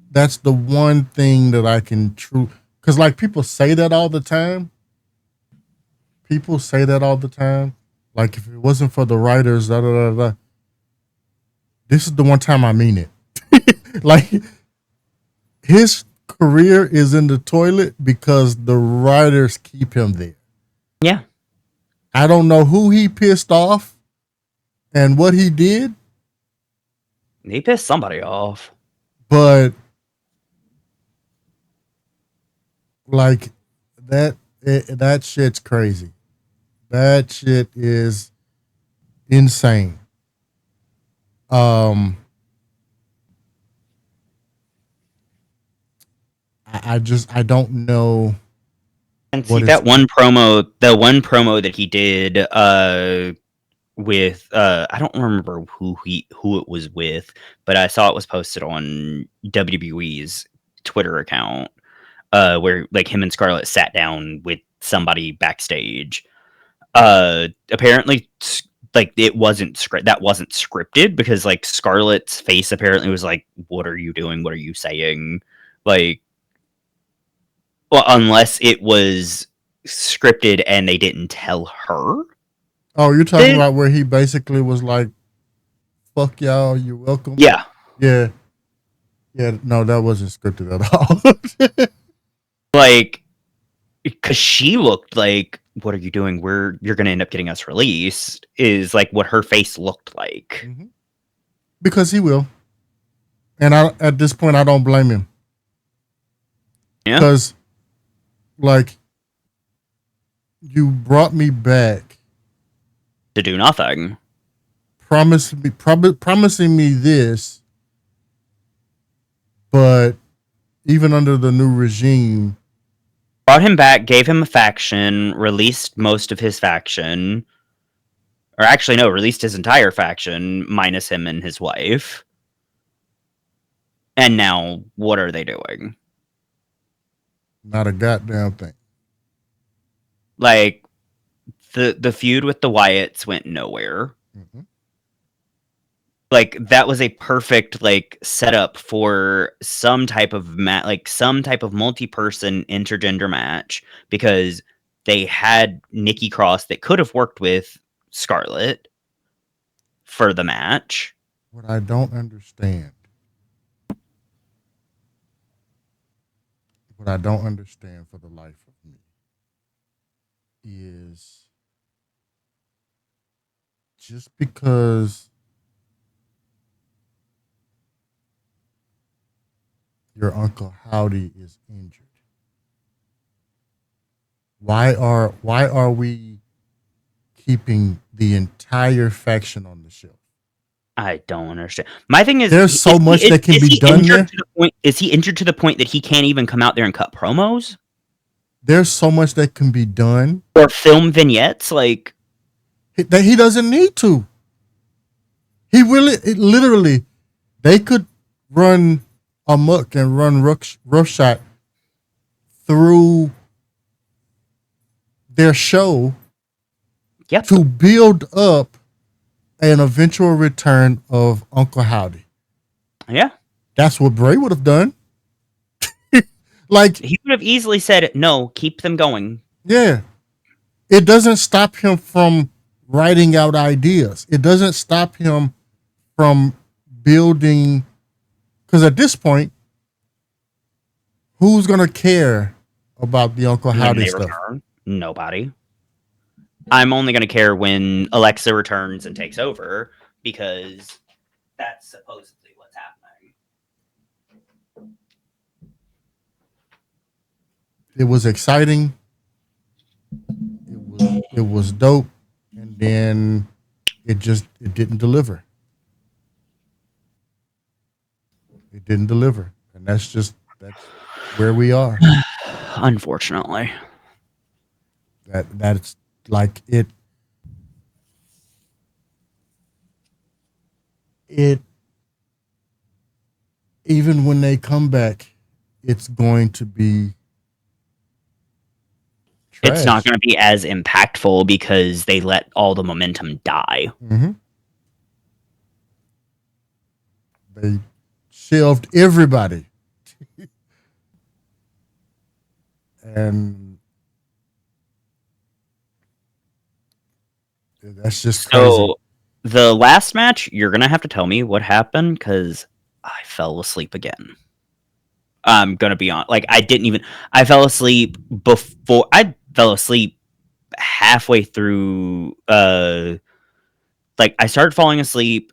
that's the one thing that I can because like people say that all the time. Like, if it wasn't for the writers, da da da da. This is the one time I mean it. Like, his career is in the toilet because the writers keep him there. Yeah. I don't know who he pissed off and what he did. He pissed somebody off. But like that shit's crazy. That shit is insane. I don't know. And see that one promo, the one promo that he did with I don't remember who it was with, but I saw it was posted on WWE's Twitter account, where like him and Scarlett sat down with somebody backstage. Apparently, like, that wasn't scripted, because like Scarlett's face apparently was like, "What are you doing? What are you saying?" Like, well, unless it was scripted and they didn't tell her. Oh, you're talking about where he basically was like, "Fuck y'all, you're welcome." Yeah. Yeah. No, that wasn't scripted at all. Like, because she looked like, "What are you doing? You're going to end up getting us released," is like what her face looked like. Mm-hmm. Because he will. And at this point, I don't blame him. Yeah. Because, like, you brought me back to do nothing. Promising me this, but even under the new regime, brought him back, gave him a faction, released most of his faction, or actually no, released his entire faction minus him and his wife. And now, what are they doing? Not a goddamn thing. Like, the feud with the Wyatts went nowhere. Mm-hmm. Like, that was a perfect like setup for some type of multi-person intergender match, because they had Nikki Cross that could have worked with Scarlett for the match. What I don't understand for the life of me is, just because your Uncle Howdy is injured, why are we keeping the entire faction on the shelf? I don't understand. My thing is, there's so much that can be done there. Is he injured to the point that he can't even come out there and cut promos? There's so much that can be done. Or film vignettes, like, that he doesn't need to. Literally, they could run amok and run roughshod through their show, to build up an eventual return of Uncle Howdy. Yeah. That's what Bray would have done. Like, He would have easily said, no, keep them going. yeah, it doesn't stop him from writing out ideas. It doesn't stop him from building. Because at this point, who's gonna care about the Uncle When Howdy they stuff? return, nobody. I'm only going to care when Alexa returns and takes over, because that's supposedly what's happening. It was exciting. It was dope, and then it didn't deliver. It didn't deliver, and that's where we are. Unfortunately. That's like it. It even when they come back, it's going to be trash. It's not going to be as impactful because they let all the momentum die. Mm-hmm. They shelved everybody, and that's just crazy. So the last match, you're going to have to tell me what happened, because I fell asleep again. I'm going to be on. Like, I fell asleep halfway through. Like, I started falling asleep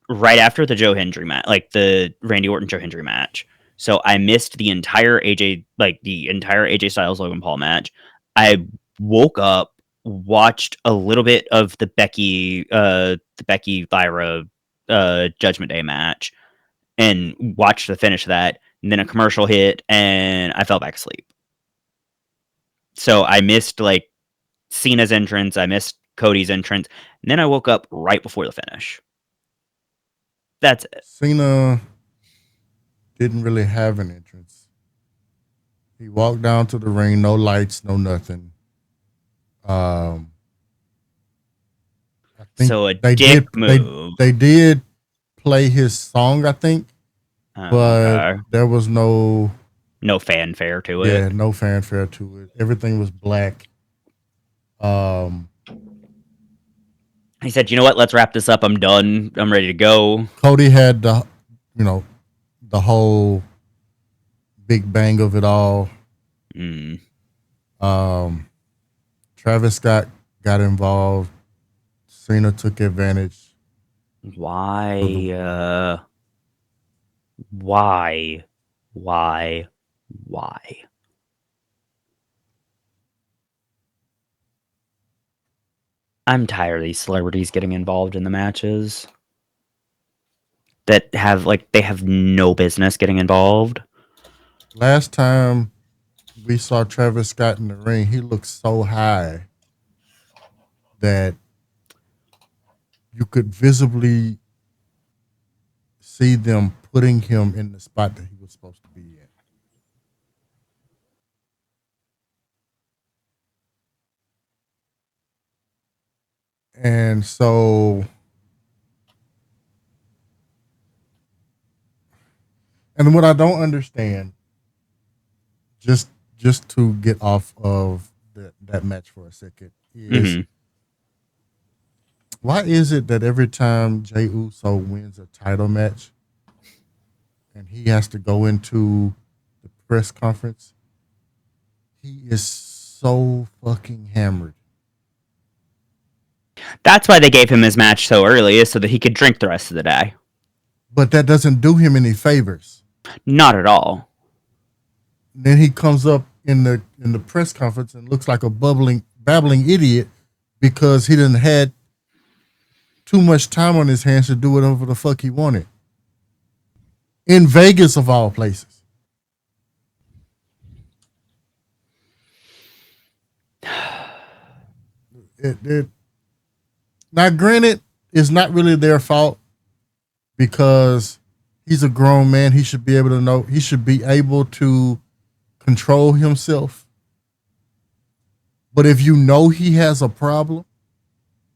right after the Joe Hendry match, like the Randy Orton Joe Hendry match. So I missed the entire AJ Styles Logan Paul match. I woke up, watched a little bit of the Becky Lyra Judgment Day match, and watched the finish of that. And then a commercial hit, and I fell back asleep. So I missed like Cena's entrance, I missed Cody's entrance, and then I woke up right before the finish. That's it. Cena didn't really have an entrance. He walked down to the ring, no lights, no nothing. I think So a dick move. They did play his song, I think, but Okay. there was no fanfare to it. Yeah, no fanfare to it. Everything was black. He said, "You know what? Let's wrap this up. I'm done. I'm ready to go." Cody had the whole big bang of it all. Mm. Travis Scott got involved. Cena took advantage. Why? Why? I'm tired of these celebrities getting involved in the matches that they have no business getting involved. Last time we saw Travis Scott in the ring, he looked so high that you could visibly see them putting him in the spot that he was supposed to be in. And so, and what I don't understand, just to get off of that match for a second, is why is it that every time Jey Uso wins a title match and he has to go into the press conference, he is so fucking hammered? That's why they gave him his match so early, is so that he could drink the rest of the day. But that doesn't do him any favors. Not at all. Then he comes up in the press conference and looks like a babbling idiot because he didn't had too much time on his hands to do whatever the fuck he wanted. In Vegas, of all places. Now, granted, it's not really their fault because he's a grown man. He should be able to know. He should be able to control himself. But if you know he has a problem,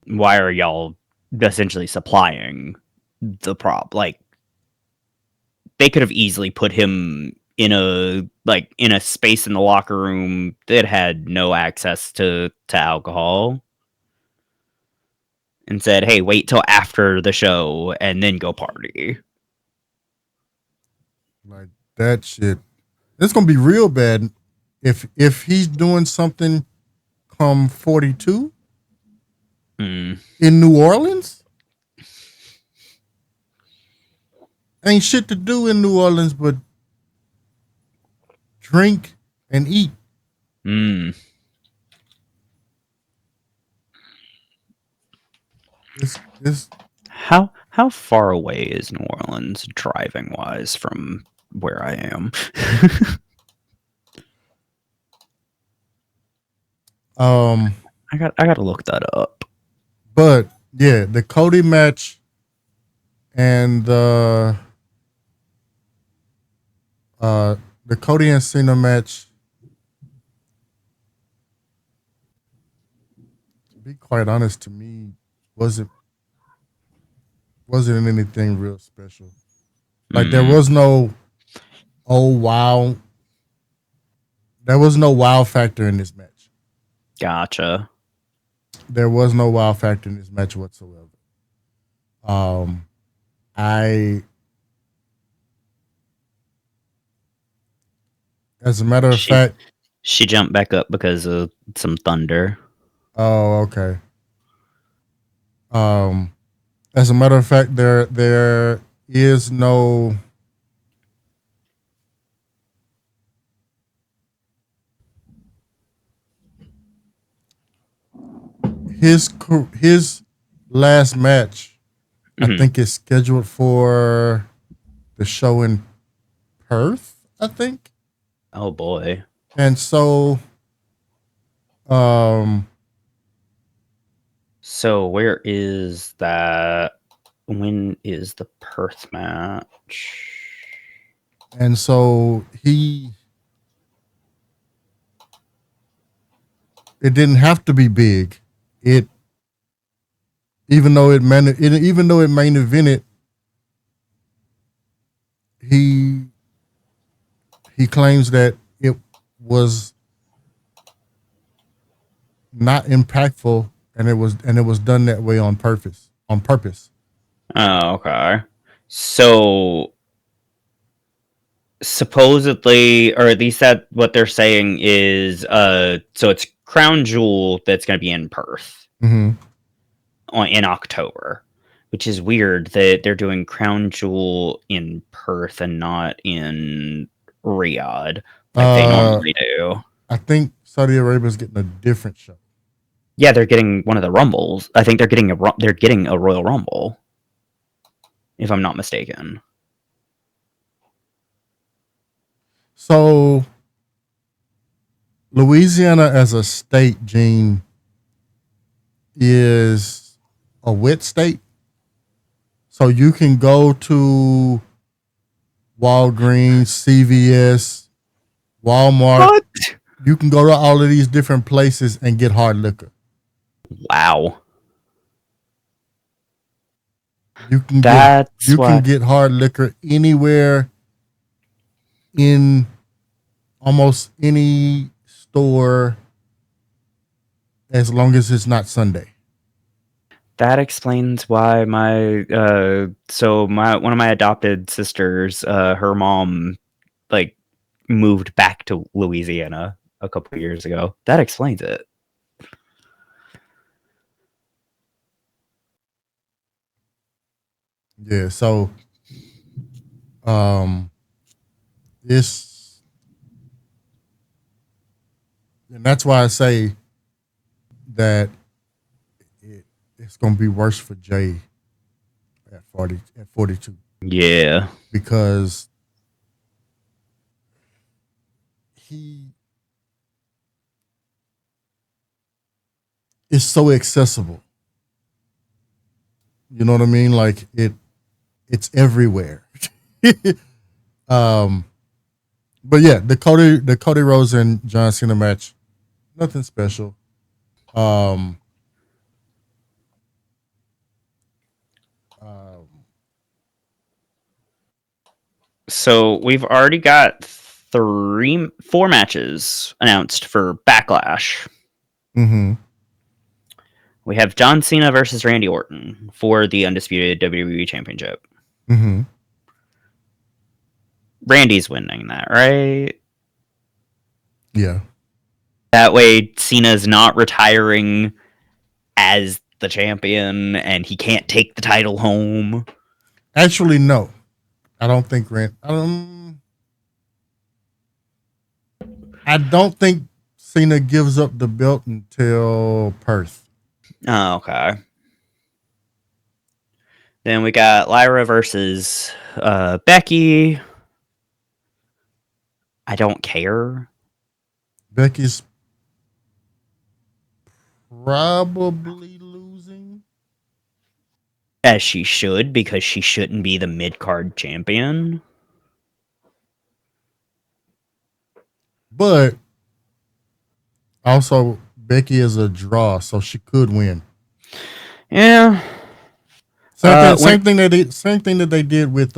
why are y'all essentially supplying the prop? Like, they could have easily put him in a space in the locker room that had no access to alcohol, and said, "Hey, wait till after the show and then go party." Like that shit. It's gonna be real bad if he's doing something come 42 Mm. in New Orleans. Ain't shit to do in New Orleans but drink and eat. Mm. It's How far away is New Orleans driving wise from where I am? I got to look that up. But yeah, the Cody match and the Cody and Cena match. To be quite honest, to me, wasn't wasn't anything real special. Like there Mm. was no oh wow, there was no wow factor in this match. Gotcha. There was no wow factor in this match whatsoever. Um, I, as a matter of She fact, she jumped back up because of some thunder. oh okay. As a matter of fact, there is no his last match. I Mhm. think is scheduled for the show in Perth. I think, Oh boy. and so um, So where is that? When is the Perth match? and so he it didn't have to be big. It even though it main evented, he he claims that it was not impactful and it was done that way on purpose. On purpose. Oh, okay. So supposedly, or at least that what they're saying is, so it's Crown Jewel that's going to be in Perth Mm-hmm. in October, which is weird that they're doing Crown Jewel in Perth and not in Riyadh like they normally do. I think Saudi Arabia's getting a different show. Yeah, they're getting one of the Rumbles. I think they're getting a Royal Rumble, if I'm not mistaken. So Louisiana as a state, Gene, is a wet state. So you can go to Walgreens, CVS, Walmart. What? You can go to all of these different places and get hard liquor. Wow. You can get That's why. hard liquor anywhere in almost any store as long as it's not Sunday. That explains why my one of my adopted sisters, her mom, like, moved back to Louisiana a couple of years ago. That explains it. Yeah, so um it's and that's why I say that it's gonna be worse for Jay at 42 Yeah. because he is so accessible. You know what I mean? Like it's everywhere. um but yeah, the Cody Rhodes and John Cena match, nothing special. Um um So we've already got 4 matches announced for Backlash. Mm-hmm. We have John Cena versus Randy Orton for the undisputed WWE Championship. Mm-hmm. Randy's winning that, right? Yeah. That way, Cena's not retiring as the champion, and he can't take the title home. Actually, no. I don't think I don't think Cena gives up the belt until Perth. Oh, okay. Then we got Lyra versus Becky. I don't care. Becky's probably losing. As she should, because she shouldn't be the mid-card champion. But also, Becky is a draw, so she could win. Yeah. Same thing that they did with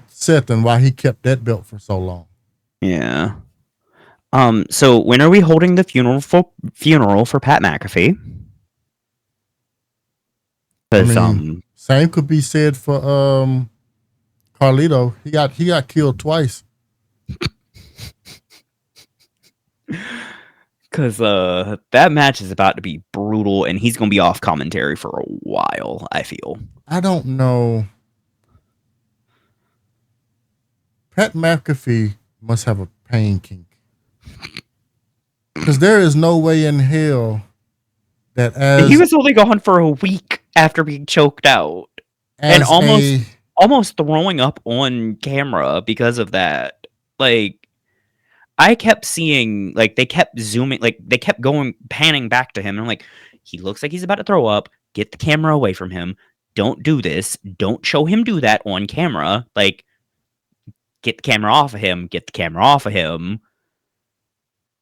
Seth and why he kept that belt for so long. Yeah. So when are we holding the funeral for Pat McAfee? Because same could be said for Carlito. He got killed twice. Because that match is about to be brutal, and he's going to be off commentary for a while, I feel. I don't know. Pat McAfee must have a pain kink. Because there is no way in hell that He was only gone for a week after being choked out. And almost throwing up on camera because of that. Like, I kept seeing, like, they kept zooming, like, they kept panning back to him. And I'm like, he looks like he's about to throw up. Get the camera away from him. Don't do this. Don't show him do that on camera. Like, get the camera off of him. Get the camera off of him.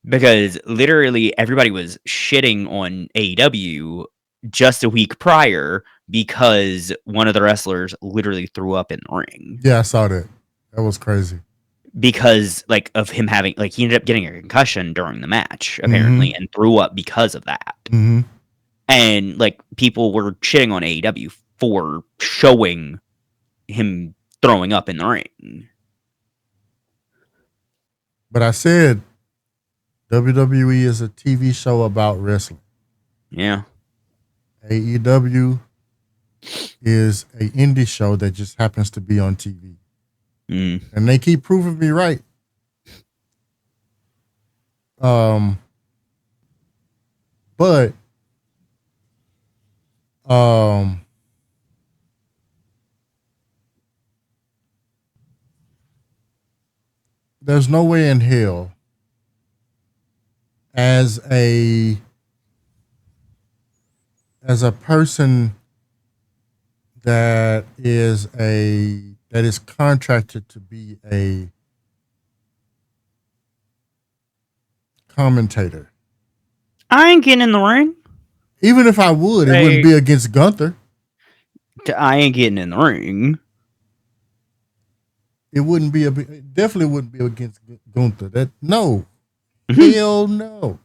Because literally everybody was shitting on AEW just a week prior because one of the wrestlers literally threw up in the ring. Yeah, I saw that. That was crazy. Because, like, of him having, like, he ended up getting a concussion during the match, apparently, and threw up because of that. Mm-hmm. And, like, people were shitting on AEW for showing him throwing up in the ring. But I said WWE is a TV show about wrestling. Yeah. AEW is an indie show that just happens to be on TV. And they keep proving me right. But there's no way in hell as a person that is contracted to be a commentator. I ain't getting in the ring. Even if I would, it wouldn't be against Gunther. I ain't getting in the ring. It definitely wouldn't be against Gunther. Hell no.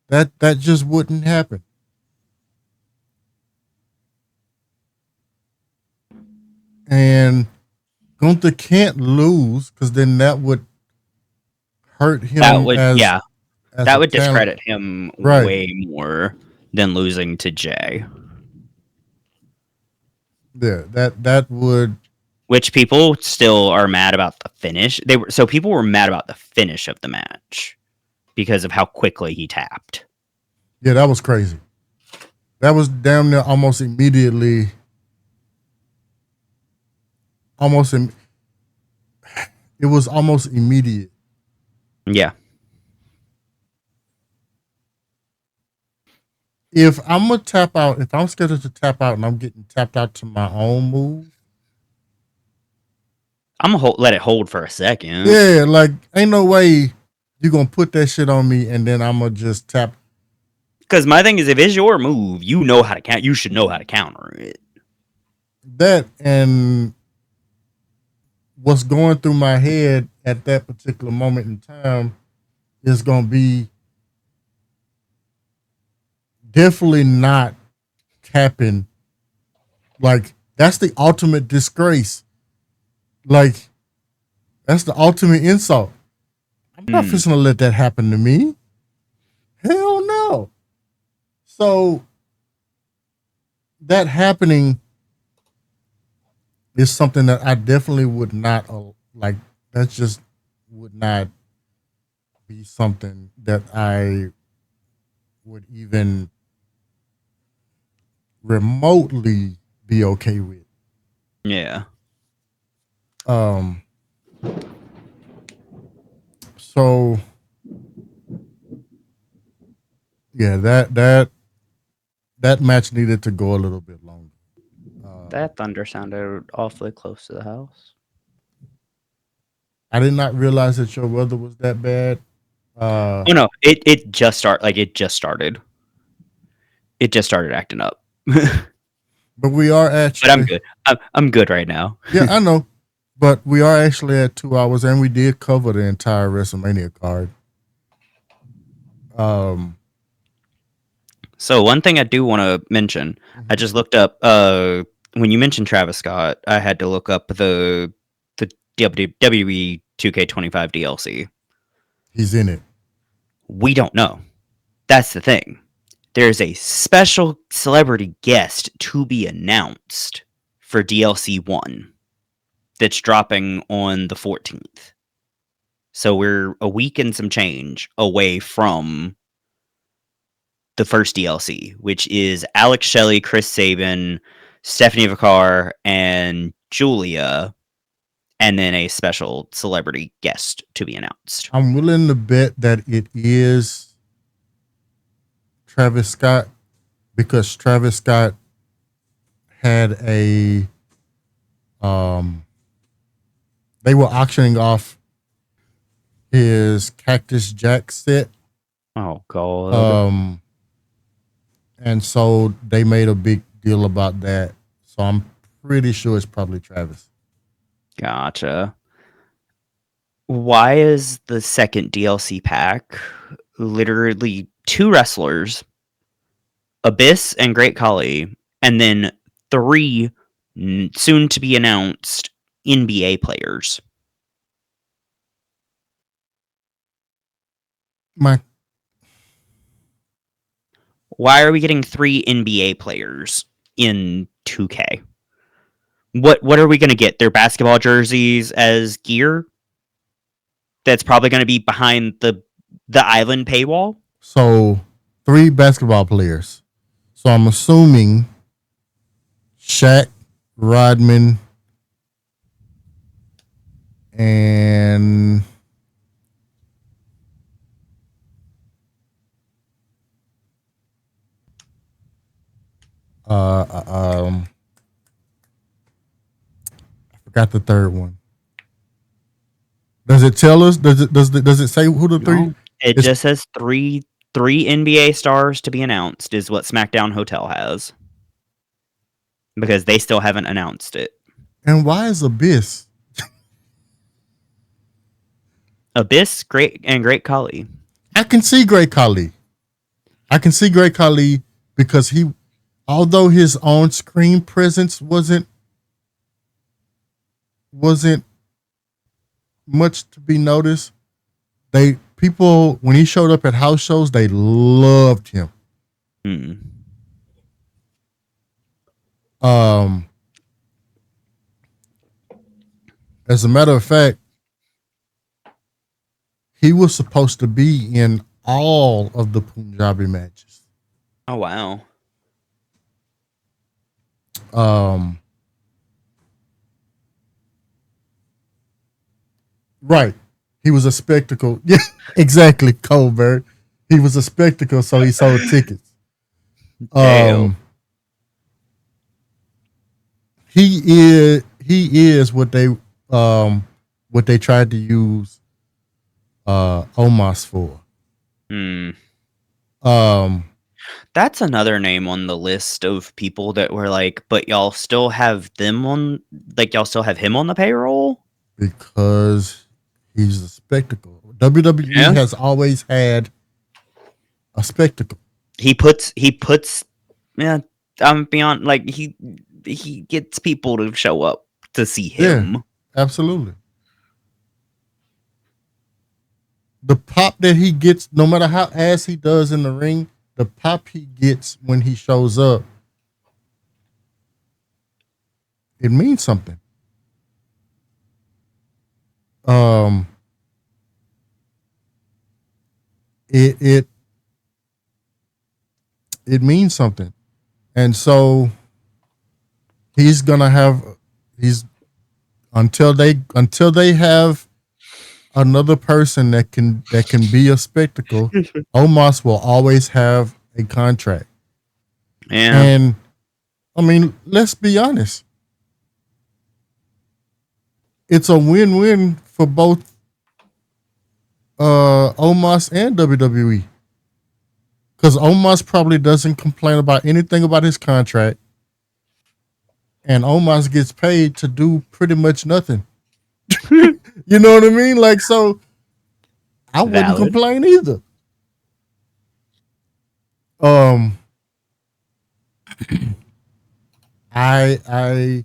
That just wouldn't happen. And Gunther can't lose because then that would hurt him. That would discredit him way more than losing to Jay. Yeah, that would. Which people still are mad about the finish. People were mad about the finish of the match because of how quickly he tapped. Yeah, that was crazy. That was damn near almost immediately. It was almost immediate. Yeah. If I'm gonna tap out, if I'm scheduled to tap out and I'm getting tapped out to my own move, I'm gonna let it hold for a second. Yeah, like ain't no way you're gonna put that shit on me and then I'm gonna just tap. Because my thing is, if it's your move, you know how to count. You should know how to counter it. That and what's going through my head at that particular moment in time is going to be definitely not capping. Like, that's the ultimate disgrace. Like, that's the ultimate insult. I'm not Hmm. just gonna let that happen to me. Hell no. So that happening is something that I definitely would not like. That just would not be something that I would even remotely be okay with. Yeah. Um. So yeah, that match needed to go a little bit longer. That thunder sounded awfully close to the house. I did not realize that your weather was that bad. Oh no, it just started. It just started acting up. But But we are I'm actually, good. I'm good right now. yeah, I know. But we are actually at 2 hours, and we did cover the entire WrestleMania card. Um, So one thing I do want to mention, I just looked up. When you mentioned Travis Scott, I had to look up the WWE 2K25 DLC. he's in it. We don't know. That's the thing. There's a special celebrity guest to be announced for DLC 1 that's dropping on the 14th. So we're a week and some change away from the first DLC, which is Alex Shelley, Chris Sabin, Stephanie Vicar, and Julia, and then a special celebrity guest to be announced. I'm willing to bet that it is Travis Scott because Travis Scott had a they were auctioning off his Cactus Jack set. Oh god. Um and so they made a big deal about that. So I'm pretty sure it's probably Travis. Gotcha. Why is the second DLC pack literally two wrestlers, Abyss and Great Khali, and then three soon to be announced NBA players? My Why are we getting three NBA players in 2K? What are we going to get? Their basketball jerseys as gear? That's probably going to be behind the island paywall. so 3 basketball players. So I'm assuming Shaq, Rodman, and uh, uh, um, I forgot the third one. Does it tell us? Does it say who the three? No, it It's, just says three NBA stars to be announced is what SmackDown Hotel has because they still haven't announced it. and why is Abyss? Abyss, Great Khali. I can see Great Khali. I can see Great Khali because he, although his on-screen presence wasn't much to be noticed, they people when he showed up at house shows, they loved him. Hmm. Um, as a matter of fact, he was supposed to be in all of the Punjabi matches. Oh wow. Um, right. He was a spectacle. Yeah, exactly, Colbert. He was a spectacle, so he sold tickets. Damn. He is what they tried to use Omos for. Hmm. Um, That's another name on the list of people that were like, but y'all still have them on, like y'all still have him on the payroll. Because he's a spectacle. WWE Yeah. has always had a spectacle. He puts yeah, beyond, like, he gets people to show up to see him. Yeah, absolutely. The pop that he gets, no matter how ass he does in the ring, the pop he gets when he shows up, it means something. It means something, and so he's until they have another person that can be a spectacle. Omos will always have a contract. Yeah. And I mean, let's be honest. It's a win-win for both Omos and WWE. Because Omos probably doesn't complain about anything about his contract. And Omos gets paid to do pretty much nothing. You know what I mean? Like, so I wouldn't Valid. complain either. I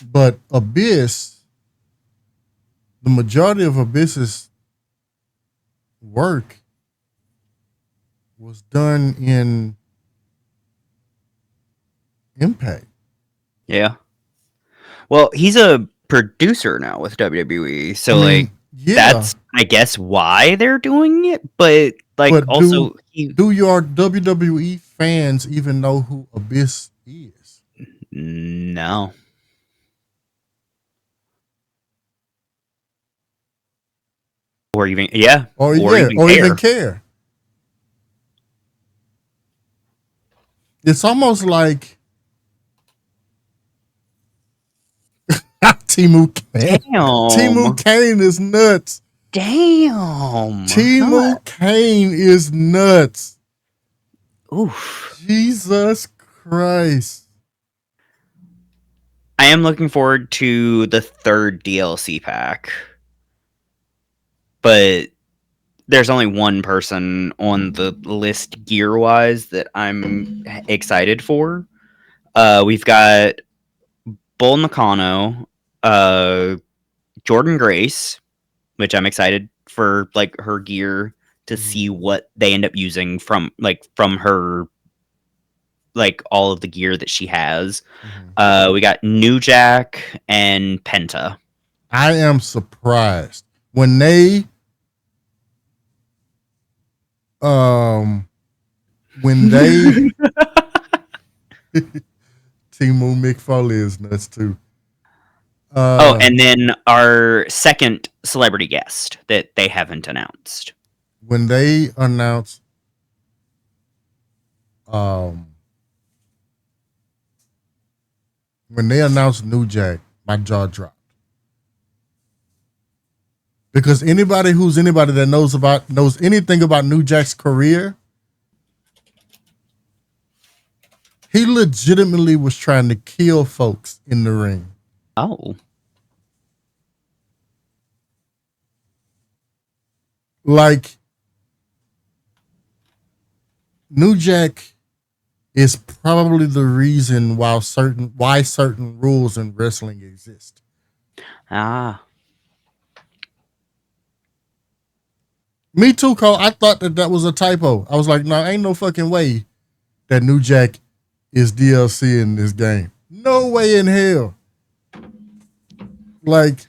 but Abyss, the majority of Abyss's work was done in Impact. Yeah. Well, he's a producer now with WWE, so I mean, that's, I guess, why they're doing it. But also, do your WWE fans even know who Abyss is? No. Or even even care. It's almost like Timu Kane. Damn. Timu Kane is nuts. Damn. Timu Kane is nuts. Oof. Jesus Christ. I am looking forward to the third DLC pack. But there's only one person on the list gear-wise that I'm excited for. We've got Bull Nakano, Jordan Grace, which I'm excited for, like, her gear to see what they end up using from her, like, all of the gear that she has. We got New Jack and Penta. I am surprised when they Timu Mick Foley is nuts too. And then our second celebrity guest that they haven't announced. When they announced New Jack, my jaw dropped. Because anybody that knows anything about New Jack's career, he legitimately was trying to kill folks in the ring. Oh. Like, New Jack is probably the reason why certain rules in wrestling exist. Ah. Me too, Cole. I thought that was a typo. I was like, no, ain't no fucking way that New Jack is DLC in this game. No way in hell. Like,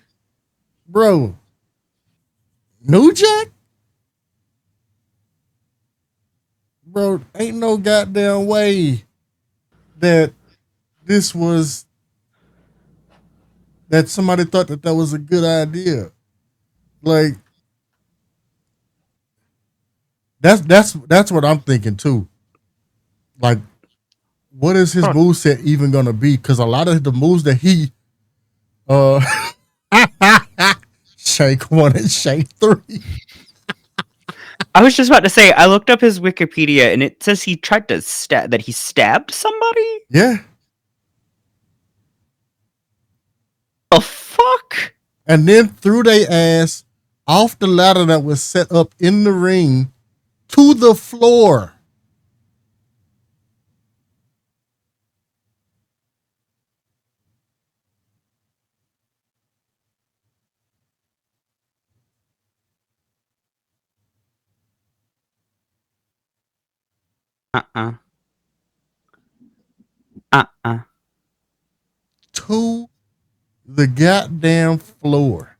bro, New Jack? Bro, ain't no goddamn way that somebody thought that was a good idea. Like, that's what I'm thinking too. Like, what is his moveset even gonna be? Because a lot of the moves that he shake 1 and shake 3. I was just about to say, I looked up his Wikipedia and it says he tried to that he stabbed somebody? Yeah. The fuck? And then threw their ass off the ladder that was set up in the ring to the floor. Uh-uh. Uh-uh. To the goddamn floor.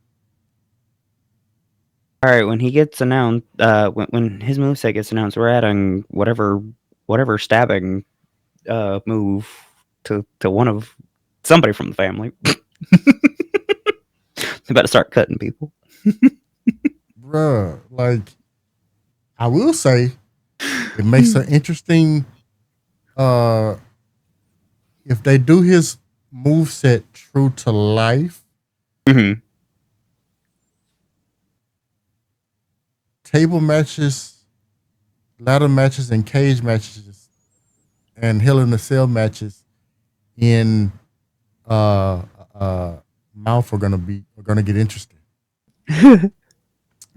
All right, when he gets announced, when his moveset gets announced, we're adding whatever stabbing move to one of somebody from the family. They better start cutting people. Bruh, like, I will say, it makes an interesting, if they do his moveset true to life, Mm-hmm. table matches, ladder matches, and cage matches, and Hell in a Cell matches in mouth are gonna get interesting.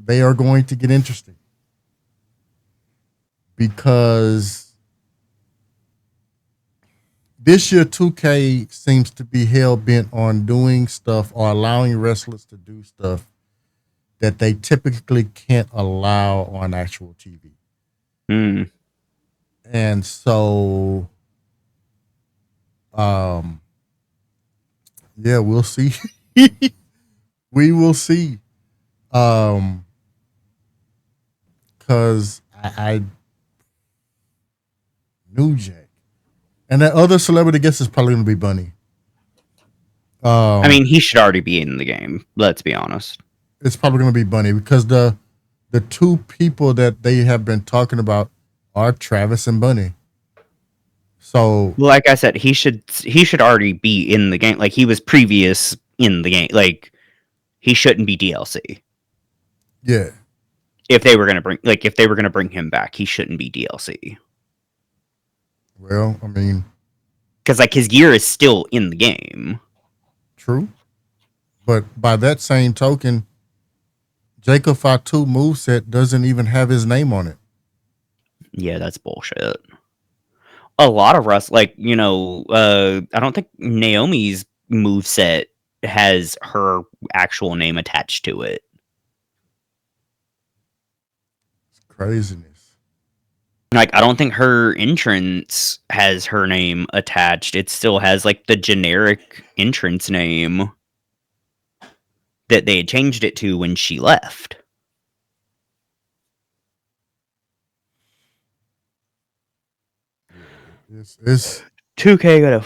They are going to get interesting because this year 2K seems to be hell bent on doing stuff or allowing wrestlers to do stuff that they typically can't allow on actual TV. Mm. And so yeah, we'll see. We will see. Cause I knew Jack. And that other celebrity guest is probably gonna be Bunny. I mean, he should already be in the game. Let's be honest. It's probably gonna be Bunny because the two people that they have been talking about are Travis and Bunny. So, Like I said, he should already be in the game. Like he was previous in the game. Like he shouldn't be DLC. yeah. If they were gonna bring him back, he shouldn't be DLC. Well, I mean, Because like his gear is still in the game. true. But by that same token, Jacob Fatu moveset doesn't even have his name on it. Yeah, that's bullshit. A lot of I don't think Naomi's moveset has her actual name attached to it. It's craziness. Like, I don't think her entrance has her name attached. It still has, like, the generic entrance name that they had changed it to when she left. It's 2K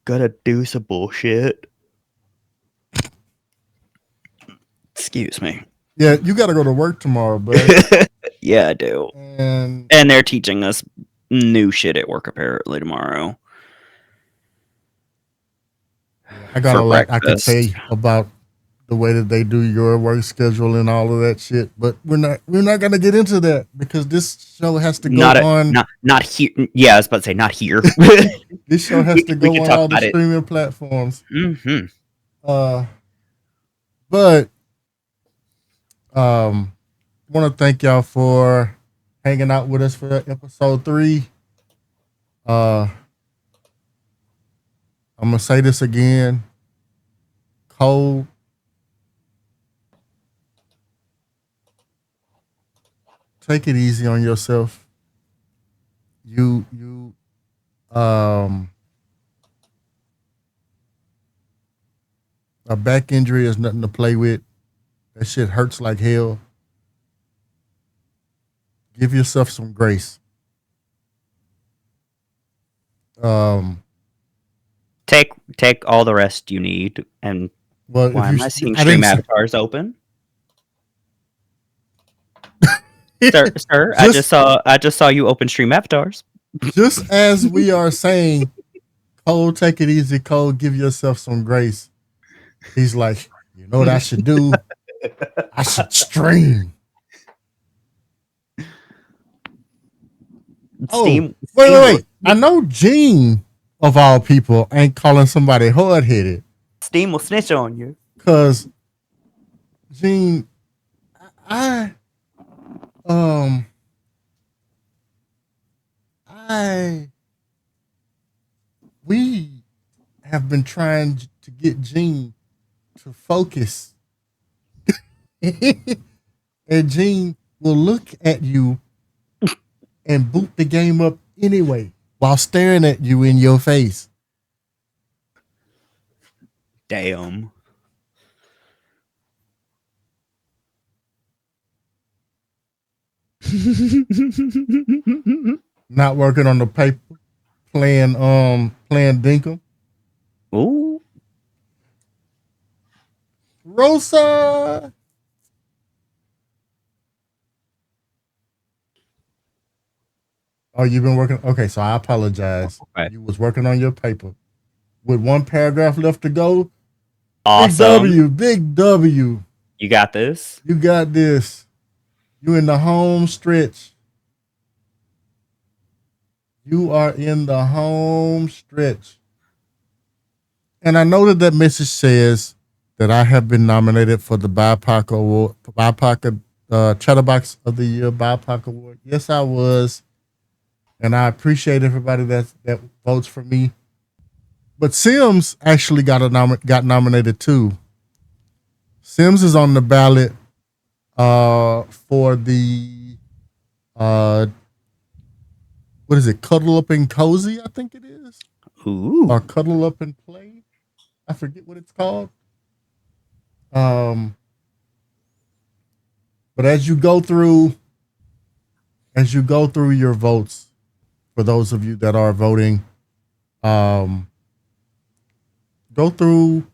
gotta do some bullshit. Excuse me. yeah, you got to go to work tomorrow, bud. Yeah, I do. And they're teaching us new shit at work apparently tomorrow. I got a lot I could breakfast. say about the way that they do your work schedule and all of that shit, but we're not gonna get into that because this show has to go on. Not here. Yeah, I was about to say not here. This show has to go can on talk all the about it. streaming platforms. Mm-hmm. But want to thank y'all for hanging out with us for episode 3. I'm gonna say this again. Cole, take it easy on yourself. You a back injury is nothing to play with. That shit hurts like hell. Give yourself some grace. Take all the rest you need. And Well, why if am I seeing I stream didn't say- avatars open? Sir, I just saw you open stream avatars. just as we are saying, Cole, take it easy. Cole, give yourself some grace. He's like, you know what I should do? I should stream. Steam, Wait. I know Gene, of all people, ain't calling somebody hard headed. Steam will snitch on you. Cause Gene, I um I we have been trying to get Gene to focus. And Gene will look at you and boot the game up anyway while staring at you in your face. Damn. Not working on the paper, playing Dinkum. Ooh. Rosa. Oh, you've been working. Okay, so I apologize. Okay. You was working on your paper with one paragraph left to go. Awesome. Big W. You got this. You got this. You in the home stretch. You are in the home stretch. And I know that message says that I have been nominated for the BIPOC Award, BIPOC Chatterbox of the Year BIPOC Award. Yes, I was. And I appreciate everybody that votes for me. But Sims actually got nominated too. Sims is on the ballot for the what is it? Cuddle Up and Cozy, I think it is. Ooh. Or Cuddle Up and Play. I forget what it's called. But as you go through your votes, for those of you that are voting, go through,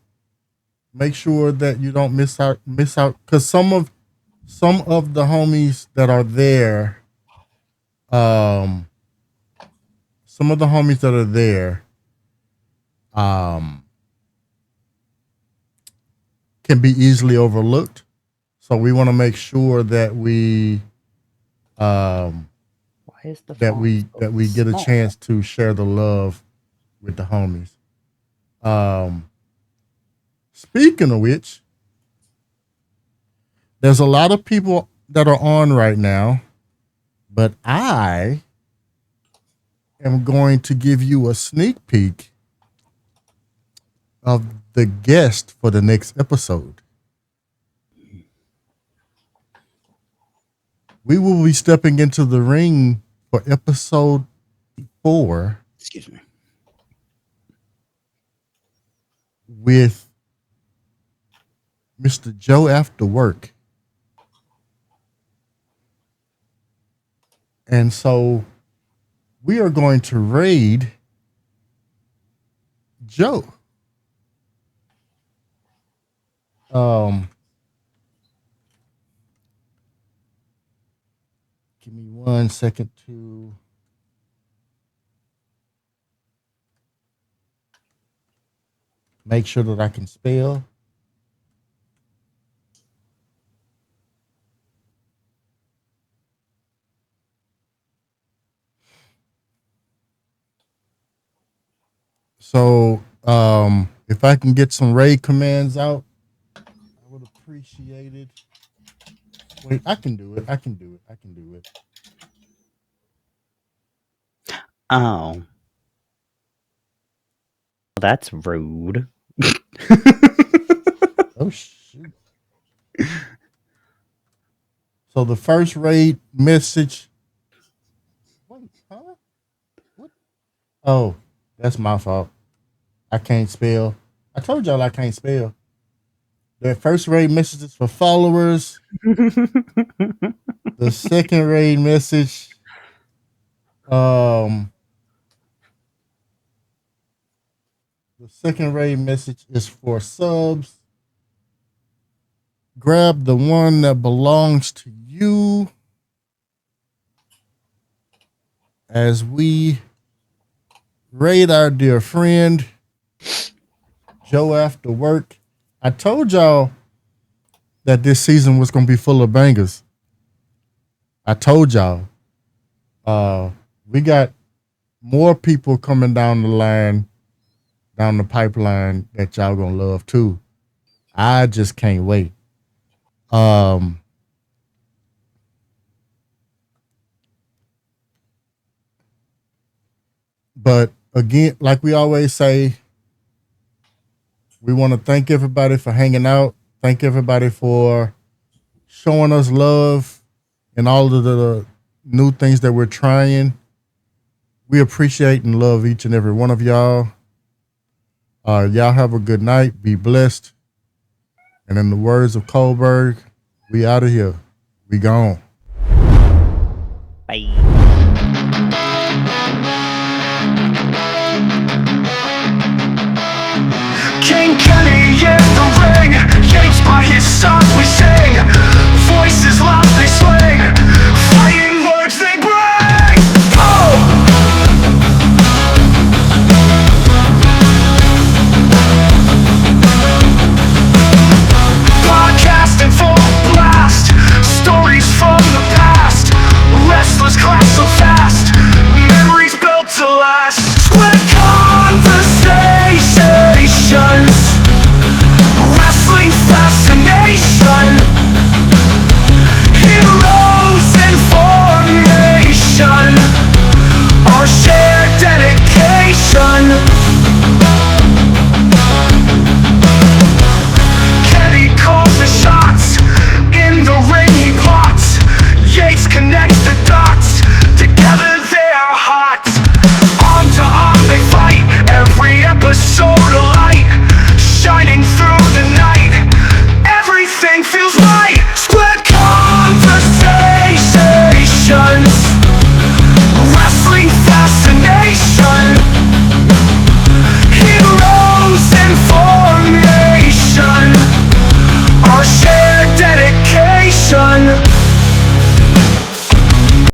make sure that you don't miss out, because some of the homies that are there, can be easily overlooked. So we want to make sure that we Why is the that we get a small? chance to share the love with the homies. Speaking of which, there's a lot of people that are on right now, but I am going to give you a sneak peek of the guest for the next episode. We will be stepping into the ring for episode 4. Excuse me. With Mr. Joe After Work. And so we are going to raid Joe. Give me 1 second to make sure that I can spell. So if I can get some raid commands out, I would appreciate it. Wait, I can do it. Oh. That's rude. Oh, shoot. So the first raid message. Wait, huh? What? Oh, that's my fault. I can't spell. I told y'all I can't spell. The first raid message is for followers. The second raid message, is for subs. Grab the one that belongs to you as we raid our dear friend Joe After Work. I told y'all that this season was going to be full of bangers. I told y'all We got more people coming down the line, down the pipeline that y'all gonna love too. I just can't wait. Um, but again, like we always say, we want to thank everybody for hanging out. Thank everybody for showing us love and all of the new things that we're trying. We appreciate and love each and every one of y'all. Y'all have a good night. Be blessed. And in the words of Kohlberg, we out of here. We gone. Bye.